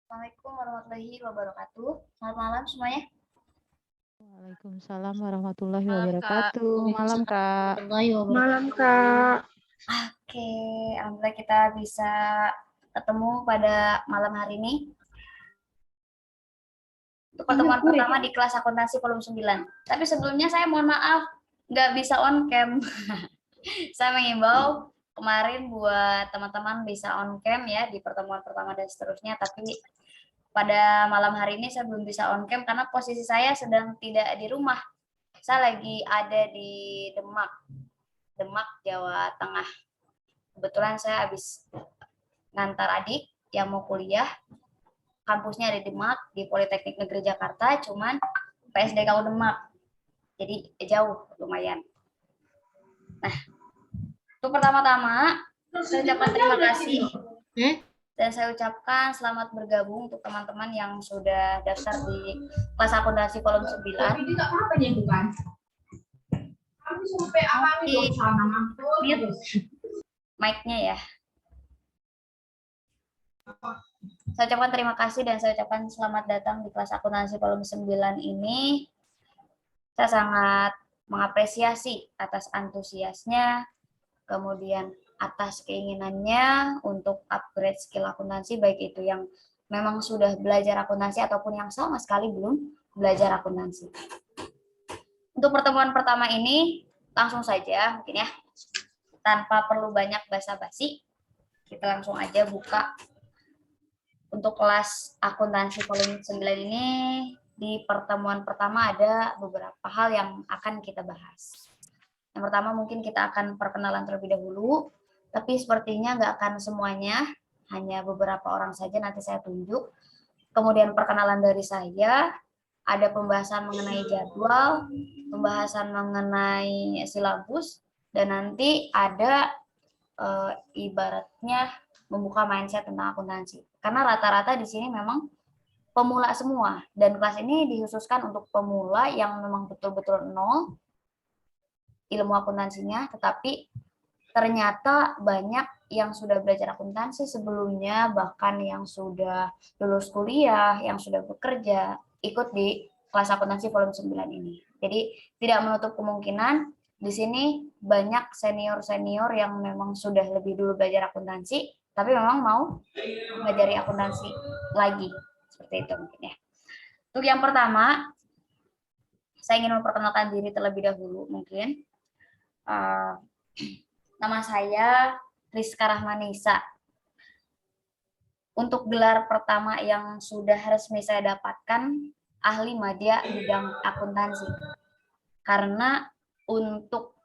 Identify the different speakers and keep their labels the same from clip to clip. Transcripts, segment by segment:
Speaker 1: Assalamualaikum warahmatullahi wabarakatuh. Selamat malam semuanya.
Speaker 2: Waalaikumsalam warahmatullahi
Speaker 3: Malam, Kak.
Speaker 2: wabarakatuh. Malam, Kak.
Speaker 4: Malam, Kak.
Speaker 1: Oke, alhamdulillah kita bisa ketemu pada malam hari ini. Untuk pertemuan pertama di kelas akuntansi volume 9. Tapi sebelumnya saya mohon maaf, nggak bisa on cam. Saya mengimbau kemarin buat teman-teman bisa on cam ya di pertemuan pertama dan seterusnya, tapi pada malam hari ini saya belum bisa on cam karena posisi saya sedang tidak di rumah. Saya lagi ada di Demak, Jawa Tengah. Kebetulan saya habis ngantar adik yang mau kuliah, kampusnya ada di Demak, di Politeknik Negeri Jakarta, cuman PSDKU Demak. Jadi jauh lumayan. Nah, untuk pertama-tama saya ucapkan terima kasih dan saya ucapkan selamat bergabung untuk teman-teman yang sudah daftar di kelas akuntansi volume 9. Mic-nya ya. Saya ucapkan terima kasih dan saya ucapkan selamat datang di kelas akuntansi volume 9 ini. Saya sangat mengapresiasi atas antusiasnya, kemudian atas keinginannya untuk upgrade skill akuntansi, baik itu yang memang sudah belajar akuntansi ataupun yang sama sekali belum belajar akuntansi. Untuk pertemuan pertama ini, langsung saja mungkin ya, tanpa perlu banyak basa-basi, kita langsung aja buka. Untuk kelas akuntansi volume 9 ini, di pertemuan pertama ada beberapa hal yang akan kita bahas. Yang pertama mungkin kita akan perkenalan terlebih dahulu, tapi sepertinya nggak akan semuanya, hanya beberapa orang saja nanti saya tunjuk. Kemudian perkenalan dari saya, ada pembahasan mengenai jadwal, pembahasan mengenai silabus, dan nanti ada ibaratnya membuka mindset tentang akuntansi. Karena rata-rata di sini memang pemula semua, dan kelas ini dikhususkan untuk pemula yang memang betul-betul nol ilmu akuntansinya, tetapi ternyata banyak yang sudah belajar akuntansi sebelumnya, bahkan yang sudah lulus kuliah, yang sudah bekerja, ikut di kelas akuntansi volume 9 ini. Jadi tidak menutup kemungkinan di sini banyak senior-senior yang memang sudah lebih dulu belajar akuntansi, tapi memang mau mengajari akuntansi lagi. Seperti itu mungkin ya. Untuk yang pertama, saya ingin memperkenalkan diri terlebih dahulu mungkin. Nama saya Rizka Rahmanisa. Untuk gelar pertama yang sudah resmi saya dapatkan, ahli madya bidang akuntansi. Karena untuk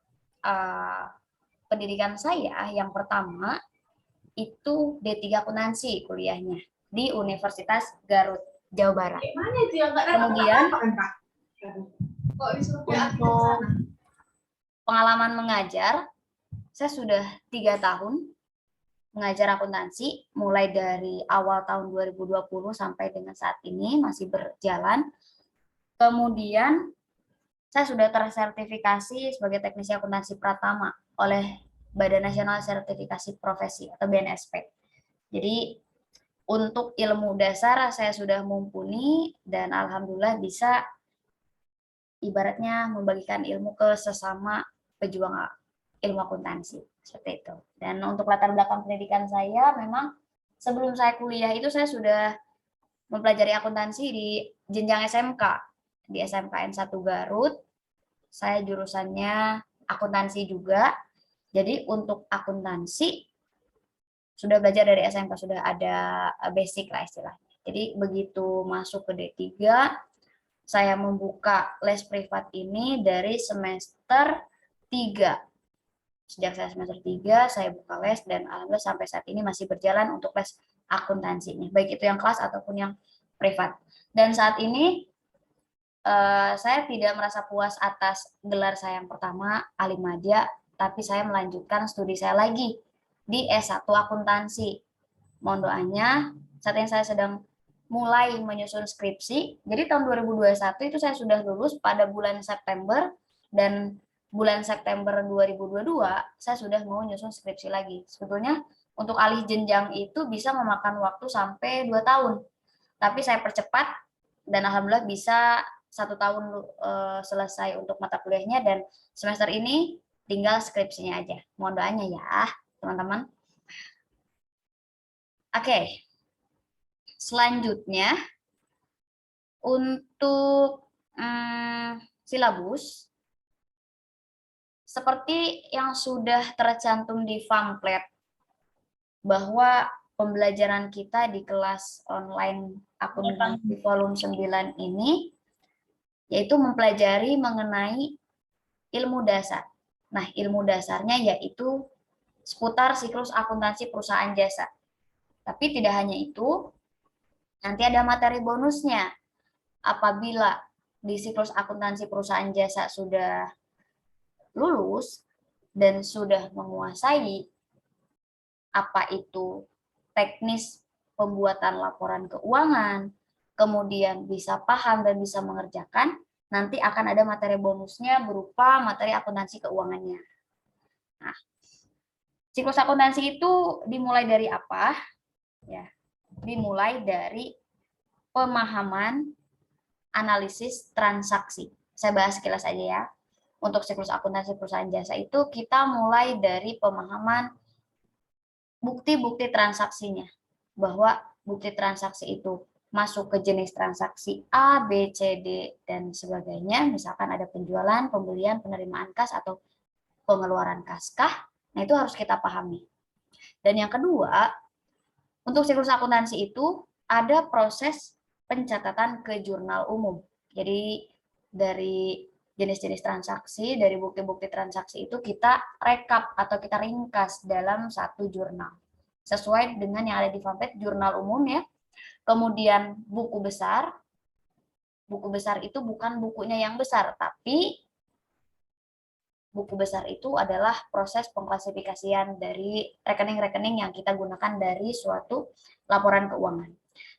Speaker 1: pendidikan saya yang pertama itu D3 akuntansi kuliahnya di Universitas Garut, Jawa Barat. Kemudian untuk pengalaman mengajar, saya sudah 3 tahun mengajar akuntansi, mulai dari awal tahun 2020 sampai dengan saat ini masih berjalan. Kemudian saya sudah tersertifikasi sebagai teknisi akuntansi pratama oleh Badan Nasional Sertifikasi Profesi atau BNSP. Jadi untuk ilmu dasar saya sudah mumpuni dan alhamdulillah bisa ibaratnya membagikan ilmu ke sesama pejuang ilmu akuntansi, seperti itu. Dan untuk latar belakang pendidikan saya, memang sebelum saya kuliah itu saya sudah mempelajari akuntansi di jenjang SMK, di SMKN 1 Garut. Saya jurusannya akuntansi juga. Jadi untuk akuntansi sudah belajar dari SMK, sudah ada basic lah istilahnya. Jadi begitu masuk ke D3, saya membuka les privat ini dari semester 3. Sejak saya semester 3, saya buka les dan alhamdulillah sampai saat ini masih berjalan untuk les akuntansinya, baik itu yang kelas ataupun yang privat. Dan saat ini saya tidak merasa puas atas gelar saya yang pertama, ahli madya, tapi saya melanjutkan studi saya lagi di S1 akuntansi. Mohon doanya, saat ini saya sedang mulai menyusun skripsi. Jadi tahun 2021 itu saya sudah lulus pada bulan September, dan bulan September 2022 saya sudah mau nyusun skripsi lagi. Sebetulnya untuk alih jenjang itu bisa memakan waktu sampai 2 tahun. tapi saya percepat dan alhamdulillah bisa 1 tahun selesai untuk mata kuliahnya, dan semester ini tinggal skripsinya aja. Mohon doanya ya, teman-teman. Oke. Selanjutnya untuk silabus, seperti yang sudah tercantum di pamflet, bahwa pembelajaran kita di kelas online akuntansi volume 9 ini yaitu mempelajari mengenai ilmu dasar. Nah, ilmu dasarnya yaitu seputar siklus akuntansi perusahaan jasa. Tapi tidak hanya itu, nanti ada materi bonusnya. Apabila di siklus akuntansi perusahaan jasa sudah lulus dan sudah menguasai apa itu teknis pembuatan laporan keuangan, kemudian bisa paham dan bisa mengerjakan, nanti akan ada materi bonusnya berupa materi akuntansi keuangannya. Nah, siklus akuntansi itu dimulai dari apa? Ya, dimulai dari pemahaman analisis transaksi. Saya bahas sekilas aja ya. Untuk siklus akuntansi perusahaan jasa itu kita mulai dari pemahaman bukti-bukti transaksinya. Bahwa bukti transaksi itu masuk ke jenis transaksi A, B, C, D, dan sebagainya. Misalkan ada penjualan, pembelian, penerimaan kas, atau pengeluaran kas kah. Nah, itu harus kita pahami. Dan yang kedua, untuk siklus akuntansi itu ada proses pencatatan ke jurnal umum. Jadi dari jenis-jenis transaksi, dari bukti-bukti transaksi itu kita rekap atau kita ringkas dalam satu jurnal. Sesuai dengan yang ada di pamflet, jurnal umum ya. Kemudian buku besar. Buku besar itu bukan bukunya yang besar, tapi buku besar itu adalah proses pengklasifikasian dari rekening-rekening yang kita gunakan dari suatu laporan keuangan.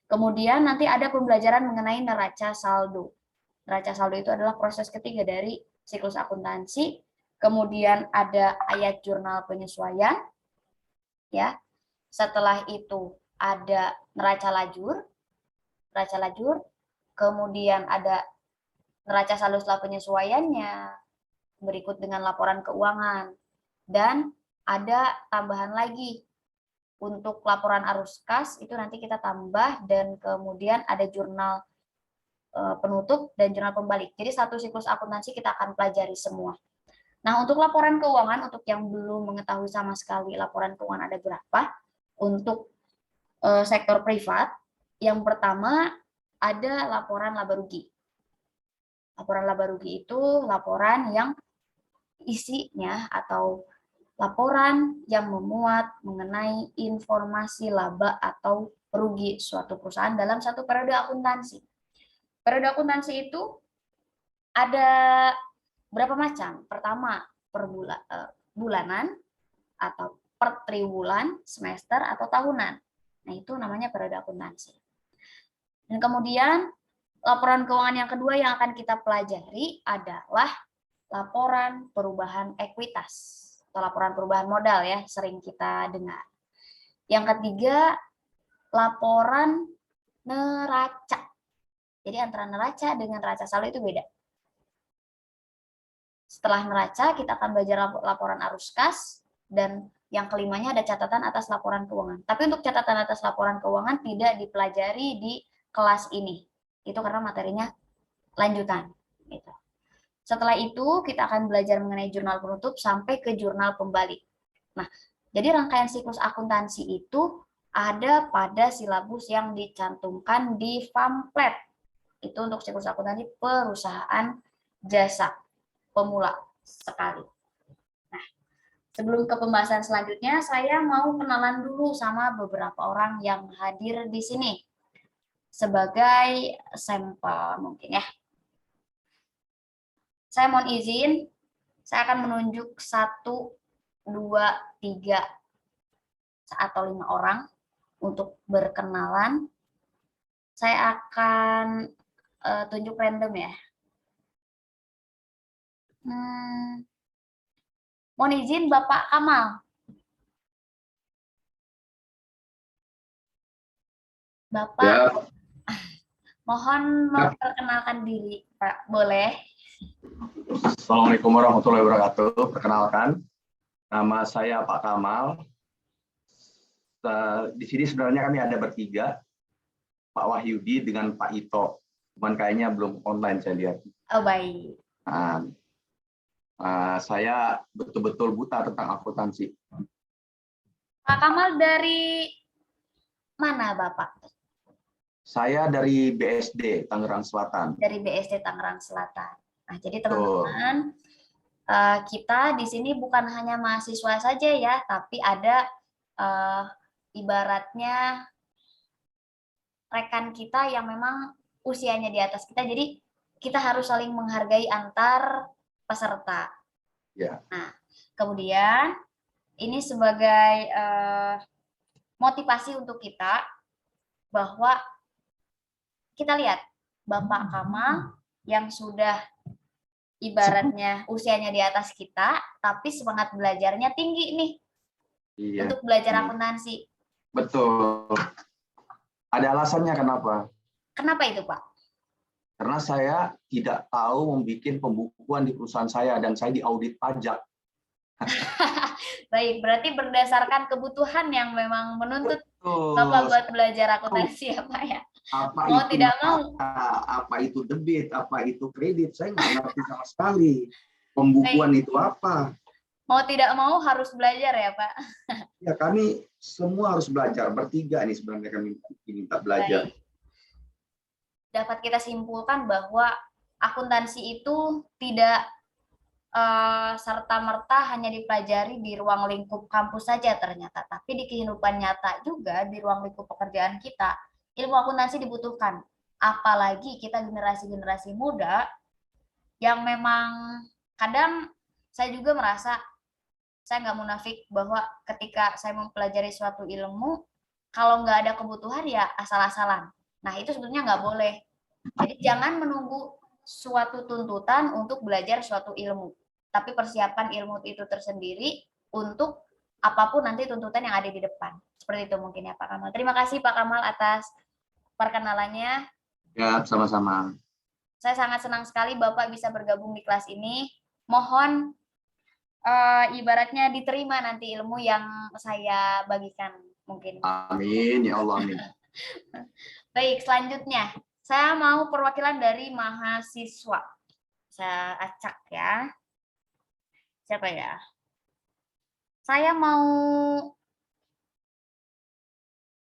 Speaker 1: Kemudian nanti ada pembelajaran mengenai neraca saldo. Neraca saldo itu adalah proses ketiga dari siklus akuntansi. Kemudian ada ayat jurnal penyesuaian. Ya. Setelah itu ada neraca lajur. Neraca lajur. Kemudian ada neraca saldo setelah penyesuaiannya. Berikut dengan laporan keuangan. Dan ada tambahan lagi. Untuk laporan arus kas itu nanti kita tambah, dan kemudian ada jurnal penutup dan jurnal pembalik. Jadi satu siklus akuntansi kita akan pelajari semua. Nah, untuk laporan keuangan, untuk yang belum mengetahui sama sekali laporan keuangan ada berapa, untuk sektor privat, yang pertama ada laporan laba rugi. Laporan laba rugi itu laporan yang isinya atau laporan yang memuat mengenai informasi laba atau rugi suatu perusahaan dalam satu periode akuntansi. Periode akuntansi itu ada berapa macam? Pertama, bulanan atau per triwulan, semester, atau tahunan. Nah, itu namanya periode akuntansi. Dan kemudian, laporan keuangan yang kedua yang akan kita pelajari adalah laporan perubahan ekuitas atau laporan perubahan modal ya, sering kita dengar. Yang ketiga, laporan neraca. Jadi antara neraca dengan neraca saldo itu beda. Setelah neraca, kita akan belajar laporan arus kas, dan yang kelimanya ada catatan atas laporan keuangan. Tapi untuk catatan atas laporan keuangan tidak dipelajari di kelas ini. Itu karena materinya lanjutan. Gitu. Setelah itu, kita akan belajar mengenai jurnal penutup sampai ke jurnal pembalik. Nah, jadi rangkaian siklus akuntansi itu ada pada silabus yang dicantumkan di pamflet. Itu untuk siklus akuntansi perusahaan jasa pemula sekali. Nah, sebelum ke pembahasan selanjutnya, saya mau kenalan dulu sama beberapa orang yang hadir di sini sebagai sampel mungkin ya. Saya mohon izin, saya akan menunjuk 1, 2, 3 atau 5 orang untuk berkenalan. Saya akan tunjuk random ya. Mohon izin Bapak Kamal. Bapak. Ya. Mohon memperkenalkan diri, Pak. Boleh?
Speaker 3: Assalamualaikum warahmatullahi wabarakatuh. Perkenalkan, nama saya Pak Kamal. Di sini sebenarnya kami ada bertiga, Pak Wahyudi dengan Pak Ito. Cuman kayaknya belum online saya lihat.
Speaker 1: Oh, baik.
Speaker 3: Saya betul-betul buta tentang akuntansi.
Speaker 1: Pak Kamal dari mana, Bapak?
Speaker 3: Saya dari BSD Tangerang Selatan.
Speaker 1: Dari BSD Tangerang Selatan. Nah, jadi
Speaker 3: Betul.
Speaker 1: teman-teman, kita di sini bukan hanya mahasiswa saja ya, tapi ada ibaratnya rekan kita yang memang usianya di atas kita, jadi kita harus saling menghargai antar peserta.
Speaker 3: Ya.
Speaker 1: Nah, kemudian ini sebagai motivasi untuk kita bahwa kita lihat Bapak Kamal yang sudah ibaratnya usianya di atas kita, tapi semangat belajarnya tinggi nih. Iya. Untuk belajar akuntansi.
Speaker 3: Betul. Ada alasannya kenapa?
Speaker 1: Kenapa itu, Pak?
Speaker 3: Karena saya tidak tahu membuat pembukuan di perusahaan saya dan saya diaudit pajak.
Speaker 1: Baik, berarti berdasarkan kebutuhan yang memang menuntut
Speaker 3: Betul.
Speaker 1: Bapak buat belajar akuntansi ya, Pak ya.
Speaker 3: Apa
Speaker 1: mau
Speaker 3: itu
Speaker 1: tidak mau,
Speaker 3: apa itu debit, apa itu kredit, saya nggak ngerti sama sekali. Pembukuan
Speaker 1: baik.
Speaker 3: Itu apa?
Speaker 1: Mau tidak mau harus belajar ya, Pak.
Speaker 3: Ya, kami semua harus belajar. Bertiga nih sebenarnya kami minta belajar.
Speaker 1: Baik. Dapat kita simpulkan bahwa akuntansi itu tidak serta-merta hanya dipelajari di ruang lingkup kampus saja ternyata, tapi di kehidupan nyata juga, di ruang lingkup pekerjaan kita, ilmu akuntansi dibutuhkan. Apalagi kita generasi-generasi muda yang memang kadang saya juga merasa, saya nggak munafik bahwa ketika saya mempelajari suatu ilmu, kalau nggak ada kebutuhan ya asal-asalan. Nah, itu sebetulnya nggak boleh. Jadi jangan menunggu suatu tuntutan untuk belajar suatu ilmu, tapi persiapkan ilmu itu tersendiri untuk apapun nanti tuntutan yang ada di depan. Seperti itu mungkin ya Pak Kamal. Terima kasih Pak Kamal atas perkenalannya.
Speaker 3: Ya, sama-sama.
Speaker 1: Saya sangat senang sekali Bapak bisa bergabung di kelas ini. Mohon ibaratnya diterima nanti ilmu yang saya bagikan mungkin.
Speaker 3: Amin, ya Allah, amin.
Speaker 1: Baik, selanjutnya saya mau perwakilan dari mahasiswa. Saya acak ya. Siapa ya? Saya mau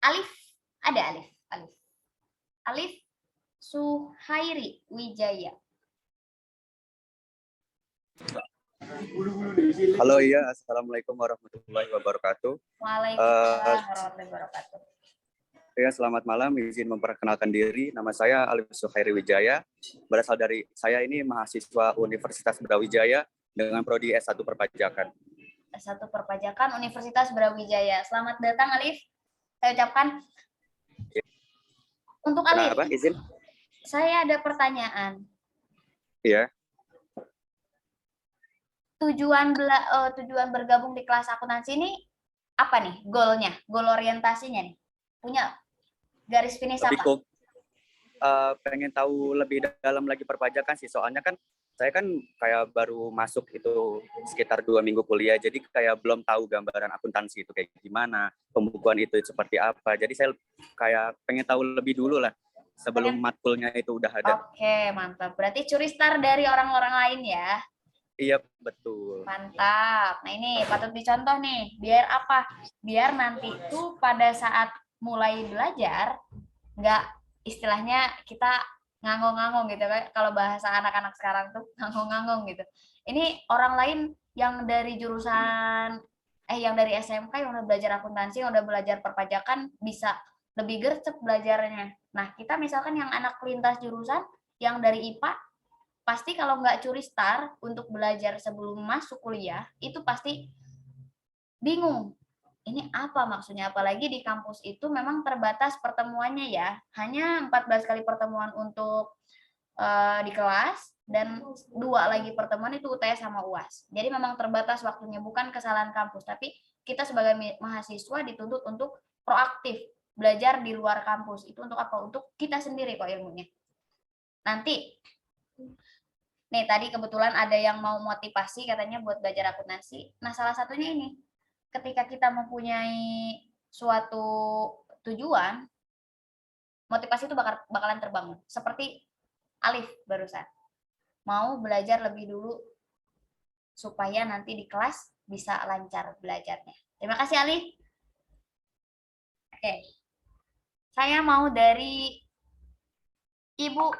Speaker 1: Alif. Ada Alif. Alif Suhairi Wijaya.
Speaker 5: Halo, iya. Assalamualaikum warahmatullahi wabarakatuh.
Speaker 1: Waalaikumsalam warahmatullahi wabarakatuh.
Speaker 5: Ya, selamat malam. Izin memperkenalkan diri. Nama saya Alif Suhairi Wijaya. Berasal dari saya ini mahasiswa Universitas Brawijaya dengan prodi S1 Perpajakan.
Speaker 1: S1 Perpajakan Universitas Brawijaya. Selamat datang Alif. Saya ucapkan. Untuk Alif.
Speaker 5: Kenapa? Izin.
Speaker 1: Saya ada pertanyaan.
Speaker 5: Iya.
Speaker 1: Tujuan bergabung di kelas akuntansi ini apa nih? Goalnya, goal orientasinya nih. Punya garis finish apa?
Speaker 5: Pengen tahu lebih dalam lagi perpajakan sih. Soalnya kan saya kan kayak baru masuk itu sekitar 2 minggu kuliah. Jadi kayak belum tahu gambaran akuntansi itu kayak gimana, pembukuan itu seperti apa. Jadi saya kayak pengen tahu lebih dulu lah sebelum matkulnya itu udah ada.
Speaker 1: Oke, mantap. Berarti curi star dari orang-orang lain ya?
Speaker 5: Iya, betul.
Speaker 1: Mantap. Nah ini patut dicontoh nih. Biar apa? Biar nanti tuh pada saat mulai belajar, nggak istilahnya kita ngangong-ngangong gitu kan. Kalau bahasa anak-anak sekarang tuh ngangong-ngangong gitu. Ini orang lain yang dari jurusan, yang dari SMK, yang udah belajar akuntansi, yang udah belajar perpajakan, bisa lebih gercep belajarnya. Nah, kita misalkan yang anak lintas jurusan, yang dari IPA, pasti kalau nggak curi star untuk belajar sebelum masuk kuliah, itu pasti bingung. Ini apa maksudnya? Apalagi di kampus itu memang terbatas pertemuannya ya. Hanya 14 kali pertemuan untuk di kelas, dan 2 lagi pertemuan itu UTS sama UAS. Jadi memang terbatas waktunya, bukan kesalahan kampus. Tapi kita sebagai mahasiswa dituntut untuk proaktif belajar di luar kampus. Itu untuk apa? Untuk kita sendiri kok ilmunya. Nanti nih tadi kebetulan ada yang mau motivasi katanya buat belajar akuntansi. Nah, salah satunya ini. Ketika kita mempunyai suatu tujuan, motivasi itu bakalan terbangun. Seperti Alif barusan. Mau belajar lebih dulu supaya nanti di kelas bisa lancar belajarnya. Terima kasih Alif. Oke. Saya mau dari Ibu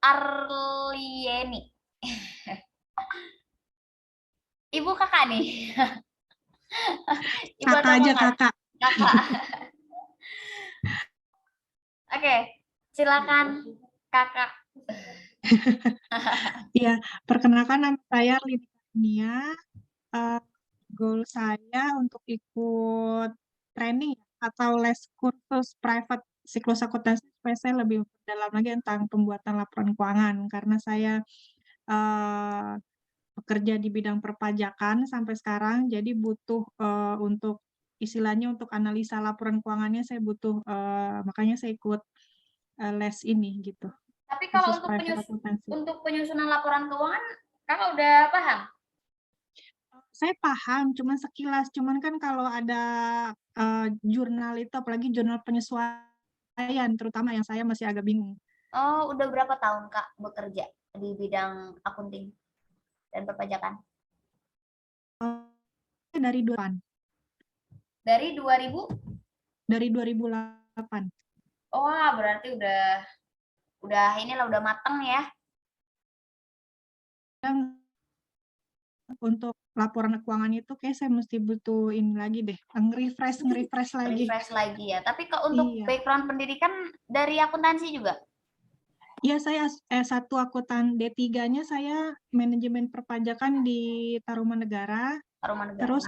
Speaker 1: Arlieni. Ibu kakak nih. Ibu
Speaker 4: Kakak
Speaker 1: atau
Speaker 4: aja
Speaker 1: kakak?
Speaker 4: kakak.
Speaker 1: Kakak. Oke, silakan kakak.
Speaker 4: Iya, perkenalkan nama saya Lina Nia. Goal saya untuk ikut training atau les kursus private siklus akuntansi supaya saya lebih dalam lagi tentang pembuatan laporan keuangan karena saya bekerja di bidang perpajakan sampai sekarang, jadi butuh untuk istilahnya untuk analisa laporan keuangannya saya butuh makanya saya ikut les ini gitu.
Speaker 1: Tapi kalau
Speaker 4: Khusus private akuntansi.
Speaker 1: untuk penyusunan laporan keuangan, kakak udah paham?
Speaker 4: Saya paham, cuman sekilas. Cuman kan kalau ada jurnal itu, apalagi jurnal penyesuaian, terutama yang saya masih agak bingung.
Speaker 1: Oh, udah berapa tahun kak bekerja di bidang akunting dan perpajakan?
Speaker 4: Dari 2008.
Speaker 1: Dari 2000?
Speaker 4: Dari 2008.
Speaker 1: Oh, berarti udah mateng ya.
Speaker 4: Dan untuk laporan keuangan itu kayak saya mesti butuh ini lagi deh, nge-refresh lagi.
Speaker 1: Refresh lagi ya. Tapi kalau untuk
Speaker 4: Iya.
Speaker 1: background pendidikan dari akuntansi juga?
Speaker 4: Iya, saya S1 akuntan, D3-nya saya manajemen perpajakan di Tarumanegara.
Speaker 1: Tarumanegara.
Speaker 4: Terus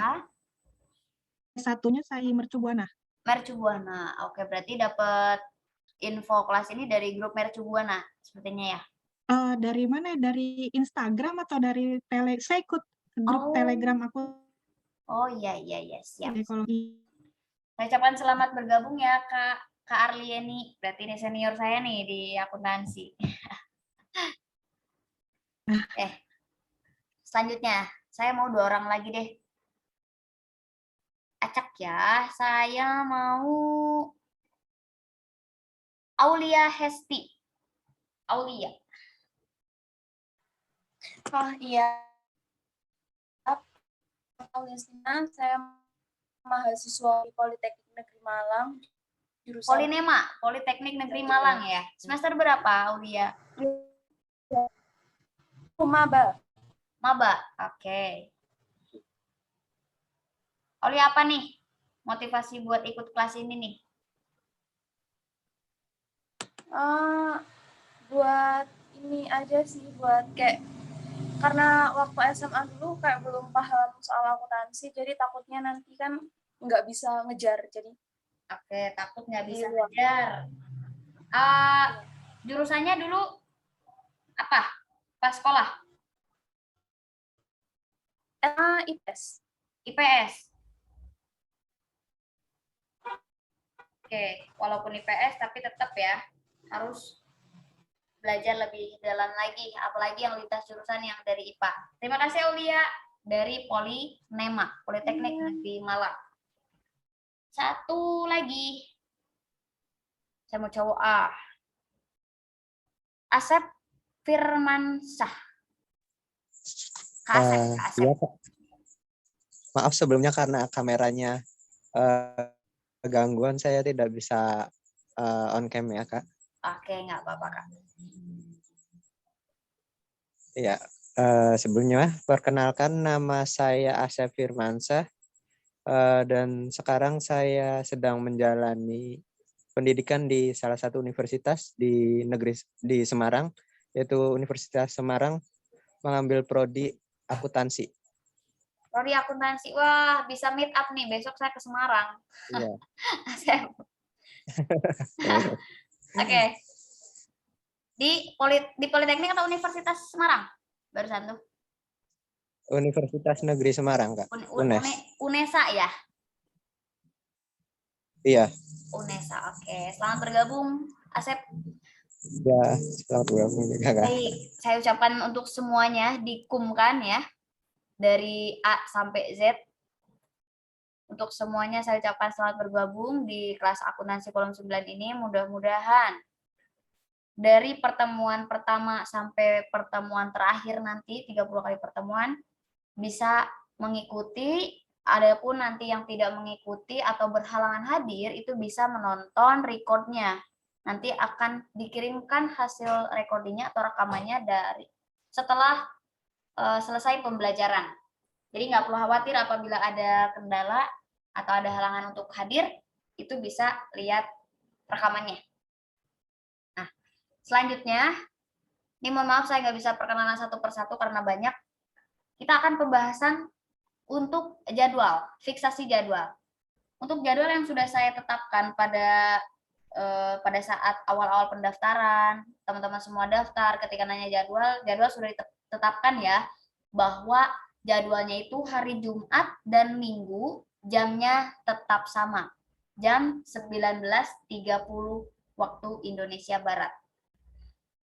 Speaker 4: S1-nya saya Mercubuana.
Speaker 1: Mercubuana. Oke, berarti dapat info kelas ini dari grup Mercubuana sepertinya ya.
Speaker 4: Dari mana? Dari Instagram atau dari saya ikut grup
Speaker 1: Oh.
Speaker 4: Telegram aku.
Speaker 1: Oh iya siap.
Speaker 4: Kalau
Speaker 1: Saya ucapkan selamat bergabung ya Kak Arlieni. Berarti ini senior saya nih di akuntansi. Selanjutnya saya mau 2 orang lagi deh. Acak ya. Saya mau Aulia Hesti. Aulia.
Speaker 6: Oh iya, Aulia, saya mahasiswa di Politeknik Negeri Malang, jurusan
Speaker 1: Polinema, Politeknik Negeri Malang ya. Semester berapa Aulia?
Speaker 6: Maba.
Speaker 1: Maba, oke. Aulia apa nih motivasi buat ikut kelas ini nih?
Speaker 6: Buat ini aja sih, buat kayak karena waktu SMA dulu kayak belum paham soal akuntansi, jadi takutnya nanti kan nggak bisa ngejar, jadi
Speaker 1: Oke, takut nggak bisa
Speaker 6: Iya.
Speaker 1: ngejar. Jurusannya dulu apa? Pas sekolah?
Speaker 6: IPS.
Speaker 1: IPS. Oke, walaupun IPS tapi tetap ya harus belajar lebih dalam lagi, apalagi yang lintas jurusan yang dari IPA. Terima kasih Aulia dari Polinema, Politeknik Negeri Malang. Satu lagi. Saya mau cowok A. Asep Firmansyah. Kak Asep, Kak Asep.
Speaker 7: Iya, Pak. Maaf sebelumnya karena kameranya gangguan, saya tidak bisa on cam ya, Kak.
Speaker 1: Oke, nggak apa-apa, Kak.
Speaker 7: Iya, sebelumnya perkenalkan nama saya Asep Firmansyah dan sekarang saya sedang menjalani pendidikan di salah satu universitas di Semarang, yaitu Universitas Semarang, mengambil prodi akuntansi.
Speaker 1: Prodi akuntansi, wah bisa meet up nih besok saya ke Semarang.
Speaker 7: Iya.
Speaker 1: Asep. Oke. Di Politeknik atau Universitas Semarang? Barusan tuh.
Speaker 7: Universitas Negeri Semarang, Kak. UNES.
Speaker 1: UNESA ya?
Speaker 7: Iya.
Speaker 1: UNESA, oke. Oke, selamat bergabung, Asep.
Speaker 7: Ya, selamat bergabung juga Kak.
Speaker 1: Baik, saya ucapkan untuk semuanya dikumkan ya, dari A sampai Z. Untuk semuanya saya ucapkan selamat bergabung di kelas akuntansi kolom 9 ini. Mudah-mudahan dari pertemuan pertama sampai pertemuan terakhir nanti, 30 kali pertemuan, bisa mengikuti. Adapun nanti yang tidak mengikuti atau berhalangan hadir, itu bisa menonton recordnya. Nanti akan dikirimkan hasil recordingnya atau rekamannya dari setelah selesai pembelajaran. Jadi nggak perlu khawatir apabila ada kendala atau ada halangan untuk hadir, itu bisa lihat rekamannya. Nah, selanjutnya, ini mohon maaf saya nggak bisa perkenalan satu persatu karena banyak. Kita akan pembahasan untuk jadwal, fiksasi jadwal. Untuk jadwal yang sudah saya tetapkan pada saat awal-awal pendaftaran, teman-teman semua daftar, ketika nanya jadwal sudah ditetapkan ya, bahwa jadwalnya itu hari Jumat dan Minggu, jamnya tetap sama, jam 19.30 waktu Indonesia Barat.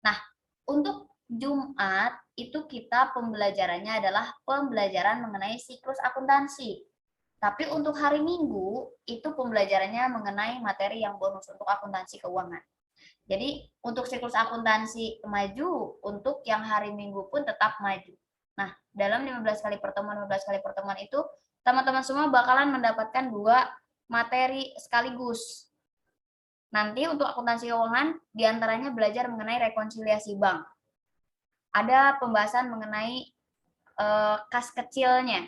Speaker 1: Nah, untuk Jumat itu kita pembelajarannya adalah pembelajaran mengenai siklus akuntansi. Tapi untuk hari Minggu itu pembelajarannya mengenai materi yang bonus untuk akuntansi keuangan. Jadi untuk siklus akuntansi maju, untuk yang hari Minggu pun tetap maju. Nah, dalam 15 kali pertemuan itu teman-teman semua bakalan mendapatkan 2 materi sekaligus. Nanti untuk akuntansi keuangan diantaranya belajar mengenai rekonsiliasi bank. Ada pembahasan mengenai kas kecilnya,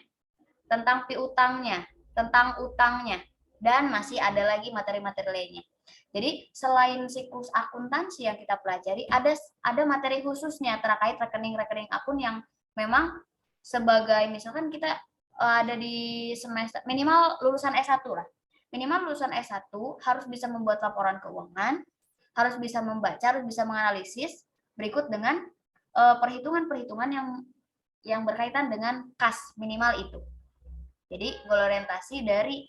Speaker 1: tentang piutangnya, tentang utangnya, dan masih ada lagi materi-materi lainnya. Jadi selain siklus akuntansi yang kita pelajari, ada materi khususnya terkait rekening-rekening akun yang memang sebagai misalkan kita ada di semester minimal lulusan S1 lah. Minimal lulusan S1 harus bisa membuat laporan keuangan, harus bisa membaca, harus bisa menganalisis berikut dengan perhitungan-perhitungan yang berkaitan dengan kas minimal itu. Jadi goal orientasi dari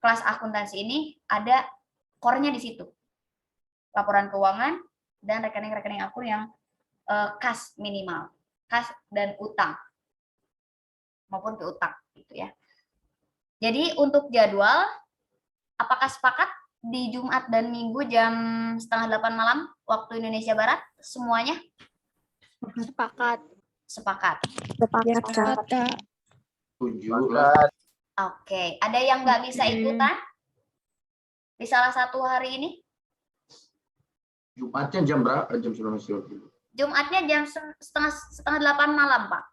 Speaker 1: kelas akuntansi ini ada core-nya di situ. Laporan keuangan dan rekening-rekening akun yang kas minimal, kas dan utang maupun piutang gitu ya. Jadi untuk jadwal, apakah sepakat di Jumat dan Minggu jam 7:30 malam waktu Indonesia Barat semuanya?
Speaker 6: Sepakat.
Speaker 1: Sepakat.
Speaker 6: Sepakat.
Speaker 3: Tujuh lah.
Speaker 1: Oke, ada yang nggak bisa ikutan di salah satu hari ini?
Speaker 3: Jumatnya jam berapa? Jam 19.30.
Speaker 1: Jumatnya jam 7:30 malam, Pak.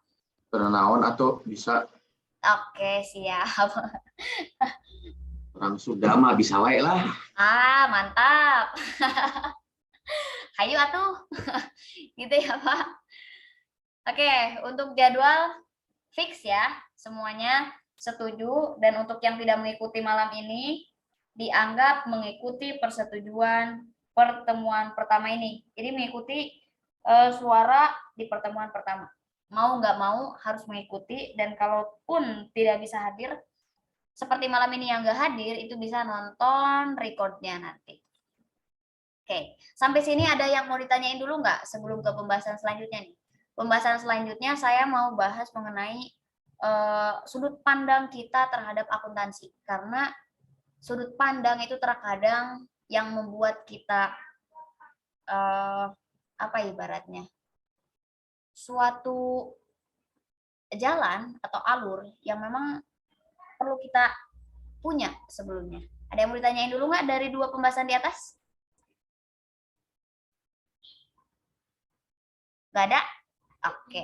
Speaker 3: Naon atau bisa
Speaker 1: Oke, siap.
Speaker 3: orang sudah mah bisa wae lah.
Speaker 1: Ah, mantap. Hayu atuh. Gitu ya, Pak. Oke, untuk jadwal fix ya, semuanya setuju, dan untuk yang tidak mengikuti malam ini dianggap mengikuti persetujuan pertemuan pertama ini. Jadi mengikuti suara di pertemuan pertama. Mau nggak mau harus mengikuti, dan kalaupun tidak bisa hadir, seperti malam ini yang nggak hadir, itu bisa nonton recordnya nanti. Oke, sampai sini ada yang mau ditanyain dulu nggak sebelum ke pembahasan selanjutnya nih? Pembahasan selanjutnya saya mau bahas mengenai sudut pandang kita terhadap akuntansi, karena sudut pandang itu terkadang yang membuat kita apa ibaratnya suatu jalan atau alur yang memang perlu kita punya sebelumnya. Ada yang mau ditanyain dulu nggak dari 2 pembahasan di atas? Nggak ada? Oke.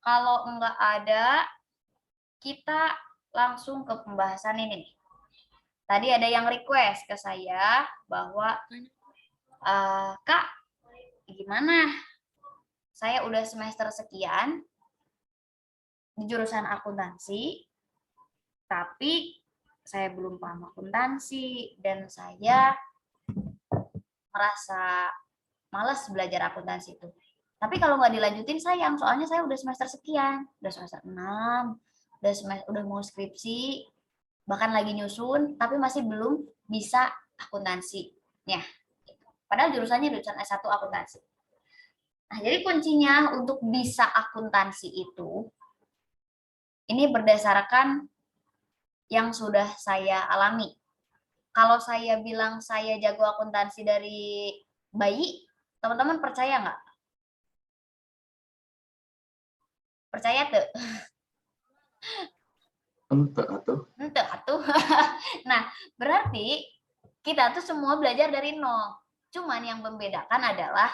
Speaker 1: Kalau nggak ada, kita langsung ke pembahasan ini nih. Tadi ada yang request ke saya bahwa, Kak, gimana? Saya udah semester sekian di jurusan akuntansi, tapi saya belum paham akuntansi dan saya merasa malas belajar akuntansi itu. Tapi kalau nggak dilanjutin sayang, soalnya saya udah semester sekian, udah semester 6, udah mau skripsi, bahkan lagi nyusun, tapi masih belum bisa akuntansinya. Padahal jurusannya jurusan S1 akuntansi. Nah, jadi kuncinya untuk bisa akuntansi itu, ini berdasarkan yang sudah saya alami. Kalau saya bilang saya jago akuntansi dari bayi, teman-teman percaya nggak? Percaya tuh?
Speaker 3: Atuh.
Speaker 1: Entah atuh. Nah, berarti kita tuh semua belajar dari nol. Cuman yang membedakan adalah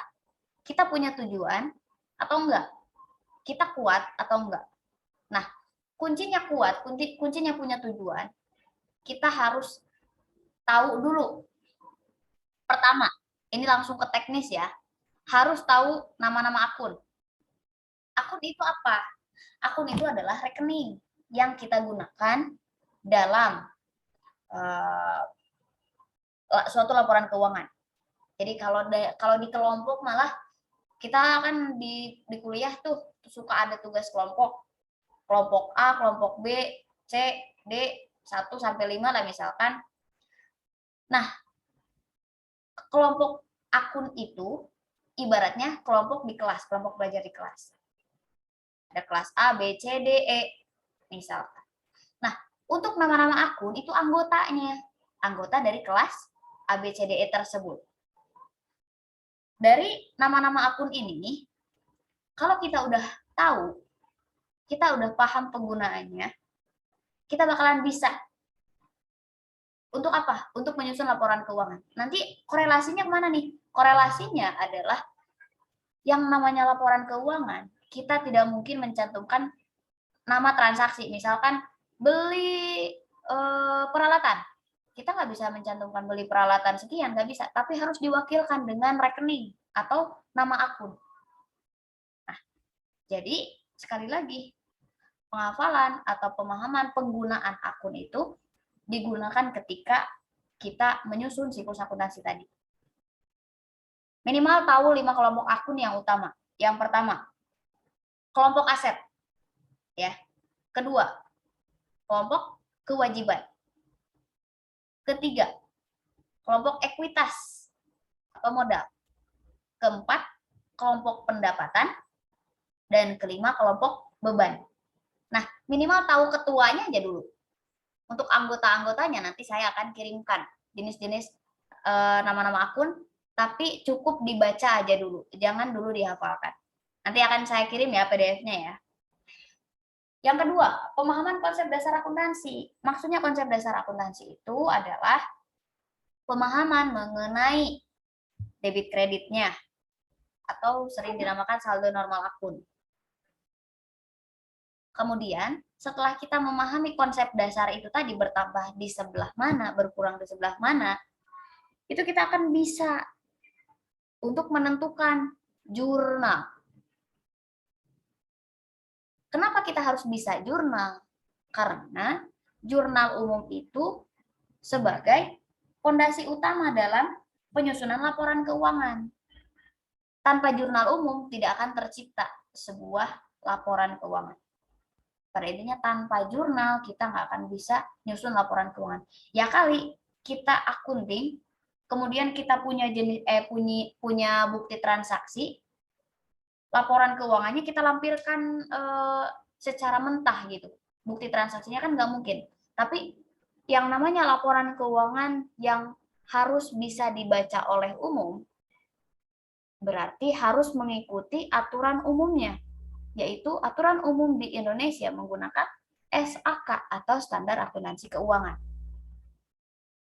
Speaker 1: kita punya tujuan atau enggak. Kita kuat atau enggak. Nah, kuncinya kuat, kuncinya punya tujuan. Kita harus tahu dulu. Pertama, ini langsung ke teknis ya. Harus tahu nama-nama akun. Akun itu apa? Akun itu adalah rekening yang kita gunakan dalam suatu laporan keuangan. Jadi kalau di kelompok malah kita kan di kuliah tuh suka ada tugas kelompok. Kelompok A, kelompok B, C, D, 1 sampai 5 lah misalkan. Nah, kelompok akun itu ibaratnya kelompok di kelas, kelompok belajar di kelas. Ada kelas A, B, C, D, E misalkan. Nah, untuk nama-nama akun itu anggotanya, anggota dari kelas A, B, C, D, E tersebut. Dari nama-nama akun ini, kalau kita udah tahu, kita udah paham penggunaannya, kita bakalan bisa. Untuk apa? Untuk menyusun laporan keuangan. Nanti korelasinya kemana nih? Korelasinya adalah yang namanya laporan keuangan, kita tidak mungkin mencantumkan nama transaksi. Misalkan beli peralatan. Kita nggak bisa mencantumkan beli peralatan sekian, nggak bisa. Tapi harus diwakilkan dengan rekening atau nama akun. Nah, jadi sekali lagi, penghafalan atau pemahaman penggunaan akun itu digunakan ketika kita menyusun siklus akuntansi tadi. Minimal tahu 5 kelompok akun yang utama. Yang pertama, kelompok aset. Ya. Kedua, kelompok kewajiban. Ketiga, kelompok ekuitas atau modal. Keempat, kelompok pendapatan. Dan kelima, kelompok beban. Nah, minimal tahu ketuanya aja dulu. Untuk anggota-anggotanya nanti saya akan kirimkan jenis-jenis nama-nama akun, tapi cukup dibaca aja dulu. Jangan dulu dihafalkan. Nanti akan saya kirim ya PDF-nya ya. Yang kedua, pemahaman konsep dasar akuntansi. Maksudnya konsep dasar akuntansi itu adalah pemahaman mengenai debit kreditnya atau sering dinamakan saldo normal akun. Kemudian, setelah kita memahami konsep dasar itu tadi bertambah di sebelah mana, berkurang di sebelah mana, itu kita akan bisa untuk menentukan jurnal. Kenapa kita harus bisa jurnal? Karena jurnal umum itu sebagai fondasi utama dalam penyusunan laporan keuangan. Tanpa jurnal umum tidak akan tercipta sebuah laporan keuangan. Pada intinya tanpa jurnal kita nggak akan bisa nyusun laporan keuangan. Ya kali kita akunting, kemudian kita punya punya bukti transaksi, laporan keuangannya kita lampirkan secara mentah gitu. Bukti transaksinya kan nggak mungkin. Tapi yang namanya laporan keuangan yang harus bisa dibaca oleh umum, berarti harus mengikuti aturan umumnya, yaitu aturan umum di Indonesia menggunakan SAK atau Standar Akuntansi Keuangan.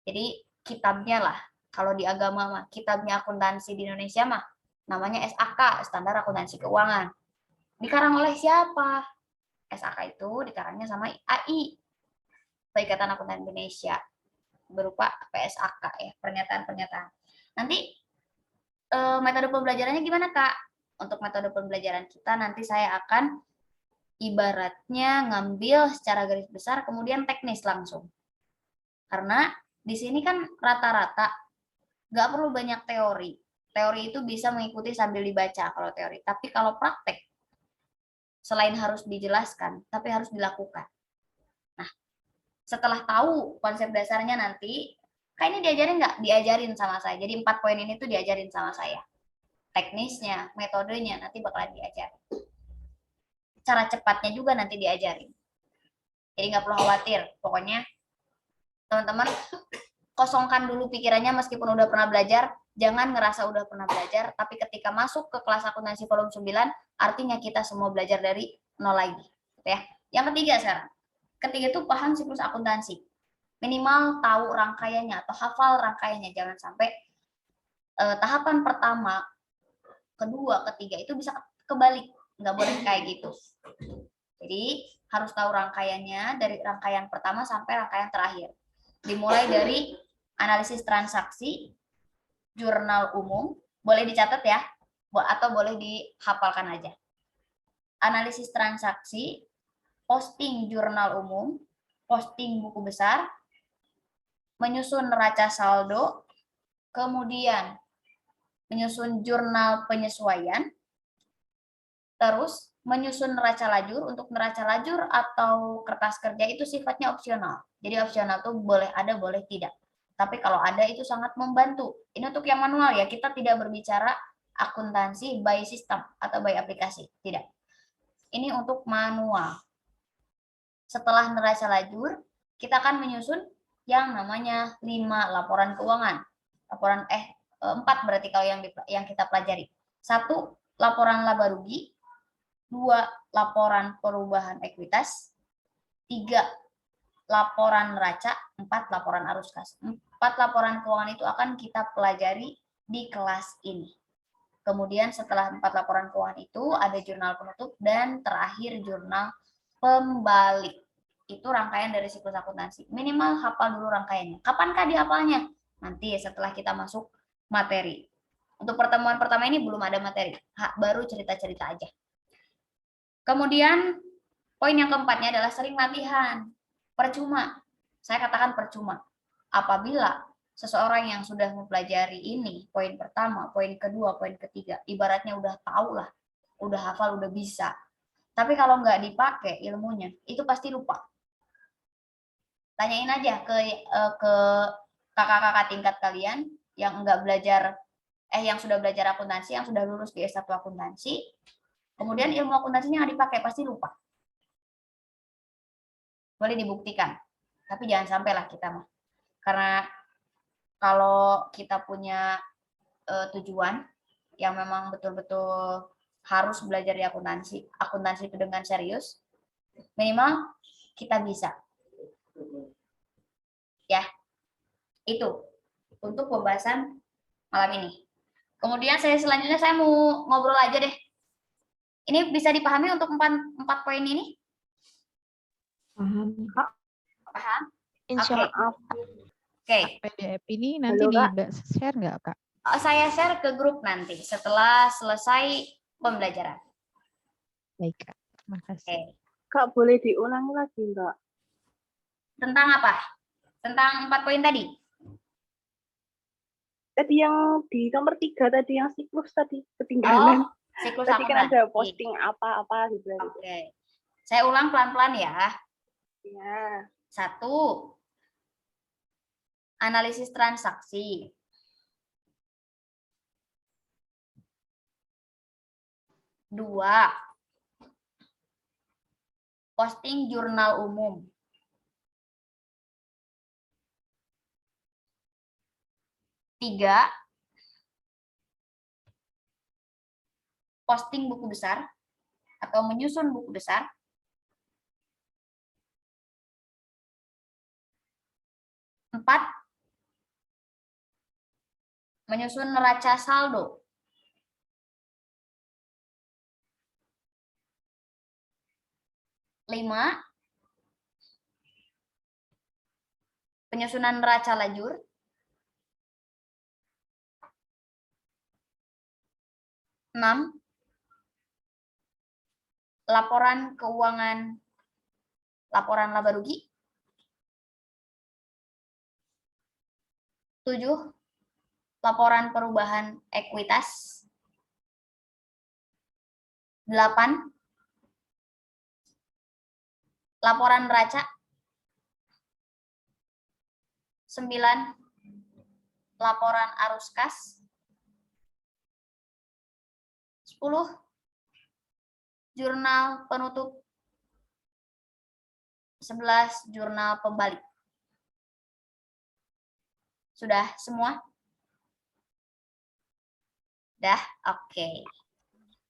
Speaker 1: Jadi kitabnya lah, kalau di agama mah, kitabnya akuntansi di Indonesia mah namanya SAK, Standar Akuntansi Keuangan. Dikarang oleh siapa? SAK itu dikarangnya sama AI, Perikatan Akuntan Indonesia, berupa PSAK ya, pernyataan-pernyataan. Nanti metode pembelajarannya gimana Kak? Untuk metode pembelajaran kita nanti saya akan ibaratnya ngambil secara garis besar kemudian teknis langsung. Karena di sini kan rata-rata nggak perlu banyak teori. Teori itu bisa mengikuti sambil dibaca kalau teori. Tapi kalau praktek, selain harus dijelaskan, tapi harus dilakukan. Nah, setelah tahu konsep dasarnya nanti, Kak ini diajarin nggak? Diajarin sama saya. Jadi 4 poin ini tuh diajarin sama saya. Teknisnya, metodenya nanti bakalan diajarin. Cara cepatnya juga nanti diajarin. Jadi nggak perlu khawatir. Pokoknya teman-teman kosongkan dulu pikirannya meskipun udah pernah belajar. Jangan ngerasa udah pernah belajar. Tapi ketika masuk ke kelas akuntansi volume 9, artinya kita semua belajar dari nol lagi. Ya. Yang ketiga sekarang. Ketiga itu paham siklus akuntansi. Minimal tahu rangkaiannya atau hafal rangkaiannya. Jangan sampai tahapan pertama, kedua, ketiga itu bisa kebalik. Nggak boleh kayak gitu. Jadi harus tahu rangkaiannya dari rangkaian pertama sampai rangkaian terakhir. Dimulai dari analisis transaksi, jurnal umum, boleh dicatat ya, atau boleh dihafalkan aja. Analisis transaksi, posting jurnal umum, posting buku besar, menyusun neraca saldo, kemudian menyusun jurnal penyesuaian, terus menyusun neraca lajur. Untuk neraca lajur atau kertas kerja itu sifatnya opsional. Jadi opsional tuh boleh ada, boleh tidak. Tapi kalau ada itu sangat membantu. Ini untuk yang manual ya, kita tidak berbicara akuntansi by system atau by aplikasi, tidak. Ini untuk manual. Setelah neraca lajur, kita akan menyusun yang namanya 5 laporan keuangan. 4 berarti kalau yang kita pelajari. 1, laporan laba rugi. 2, laporan perubahan ekuitas. 3, laporan neraca. 4, laporan arus kas. 4 laporan keuangan itu akan kita pelajari di kelas ini. Kemudian setelah 4 laporan keuangan itu ada jurnal penutup dan terakhir jurnal pembalik. Itu rangkaian dari siklus akuntansi. Minimal hafal dulu rangkaiannya. Kapankah dihafalnya? Nanti setelah kita masuk materi. Untuk pertemuan pertama ini belum ada materi. Baru cerita-cerita aja. Kemudian poin yang keempatnya adalah sering latihan. Percuma. Saya katakan percuma. Apabila seseorang yang sudah mempelajari ini, poin pertama, poin kedua, poin ketiga, ibaratnya udah tahu lah, udah hafal, udah bisa. Tapi kalau nggak dipakai ilmunya, itu pasti lupa. Tanyain aja ke kakak-kakak tingkat kalian yang nggak belajar, yang sudah belajar akuntansi, yang sudah lulus di S1 akuntansi, kemudian ilmu akuntansinya nggak dipakai, pasti lupa. Boleh dibuktikan, tapi jangan sampailah kita mah. Karena kalau kita punya tujuan yang memang betul-betul harus belajar di akuntansi itu dengan serius, minimal kita bisa. Ya, itu untuk pembahasan malam ini. Kemudian selanjutnya saya mau ngobrol aja deh. Ini bisa dipahami untuk 4 poin ini?
Speaker 2: Paham.
Speaker 1: Paham?
Speaker 8: Insya Allah.
Speaker 1: Oke.
Speaker 2: PDF ini nanti
Speaker 8: Halo, Kak.
Speaker 2: di-share nggak, Kak?
Speaker 1: Saya share ke grup nanti setelah selesai pembelajaran.
Speaker 2: Baik, Kak. Terima kasih.
Speaker 1: Oke.
Speaker 8: Kak, boleh diulang lagi, Mbak?
Speaker 1: Tentang apa? Tentang 4 poin tadi?
Speaker 8: Tadi yang di nomor 3 tadi, yang siklus tadi, ketinggalan.
Speaker 1: Siklus
Speaker 8: Tadi kan
Speaker 1: akuntansi.
Speaker 8: ada posting apa-apa gitu.
Speaker 1: Oke. Saya ulang pelan-pelan ya.
Speaker 8: Ya.
Speaker 1: 1. Analisis transaksi. 2. Posting jurnal umum. 3. Posting buku besar atau menyusun buku besar. 4. Menyusun neraca saldo. 5. Penyusunan neraca lajur. 6. Laporan keuangan, laporan laba rugi. 7. Laporan perubahan ekuitas. 8. Laporan neraca. 9. laporan arus kas. 10 jurnal penutup. 11 jurnal pembalik. Sudah semua? Dah, oke.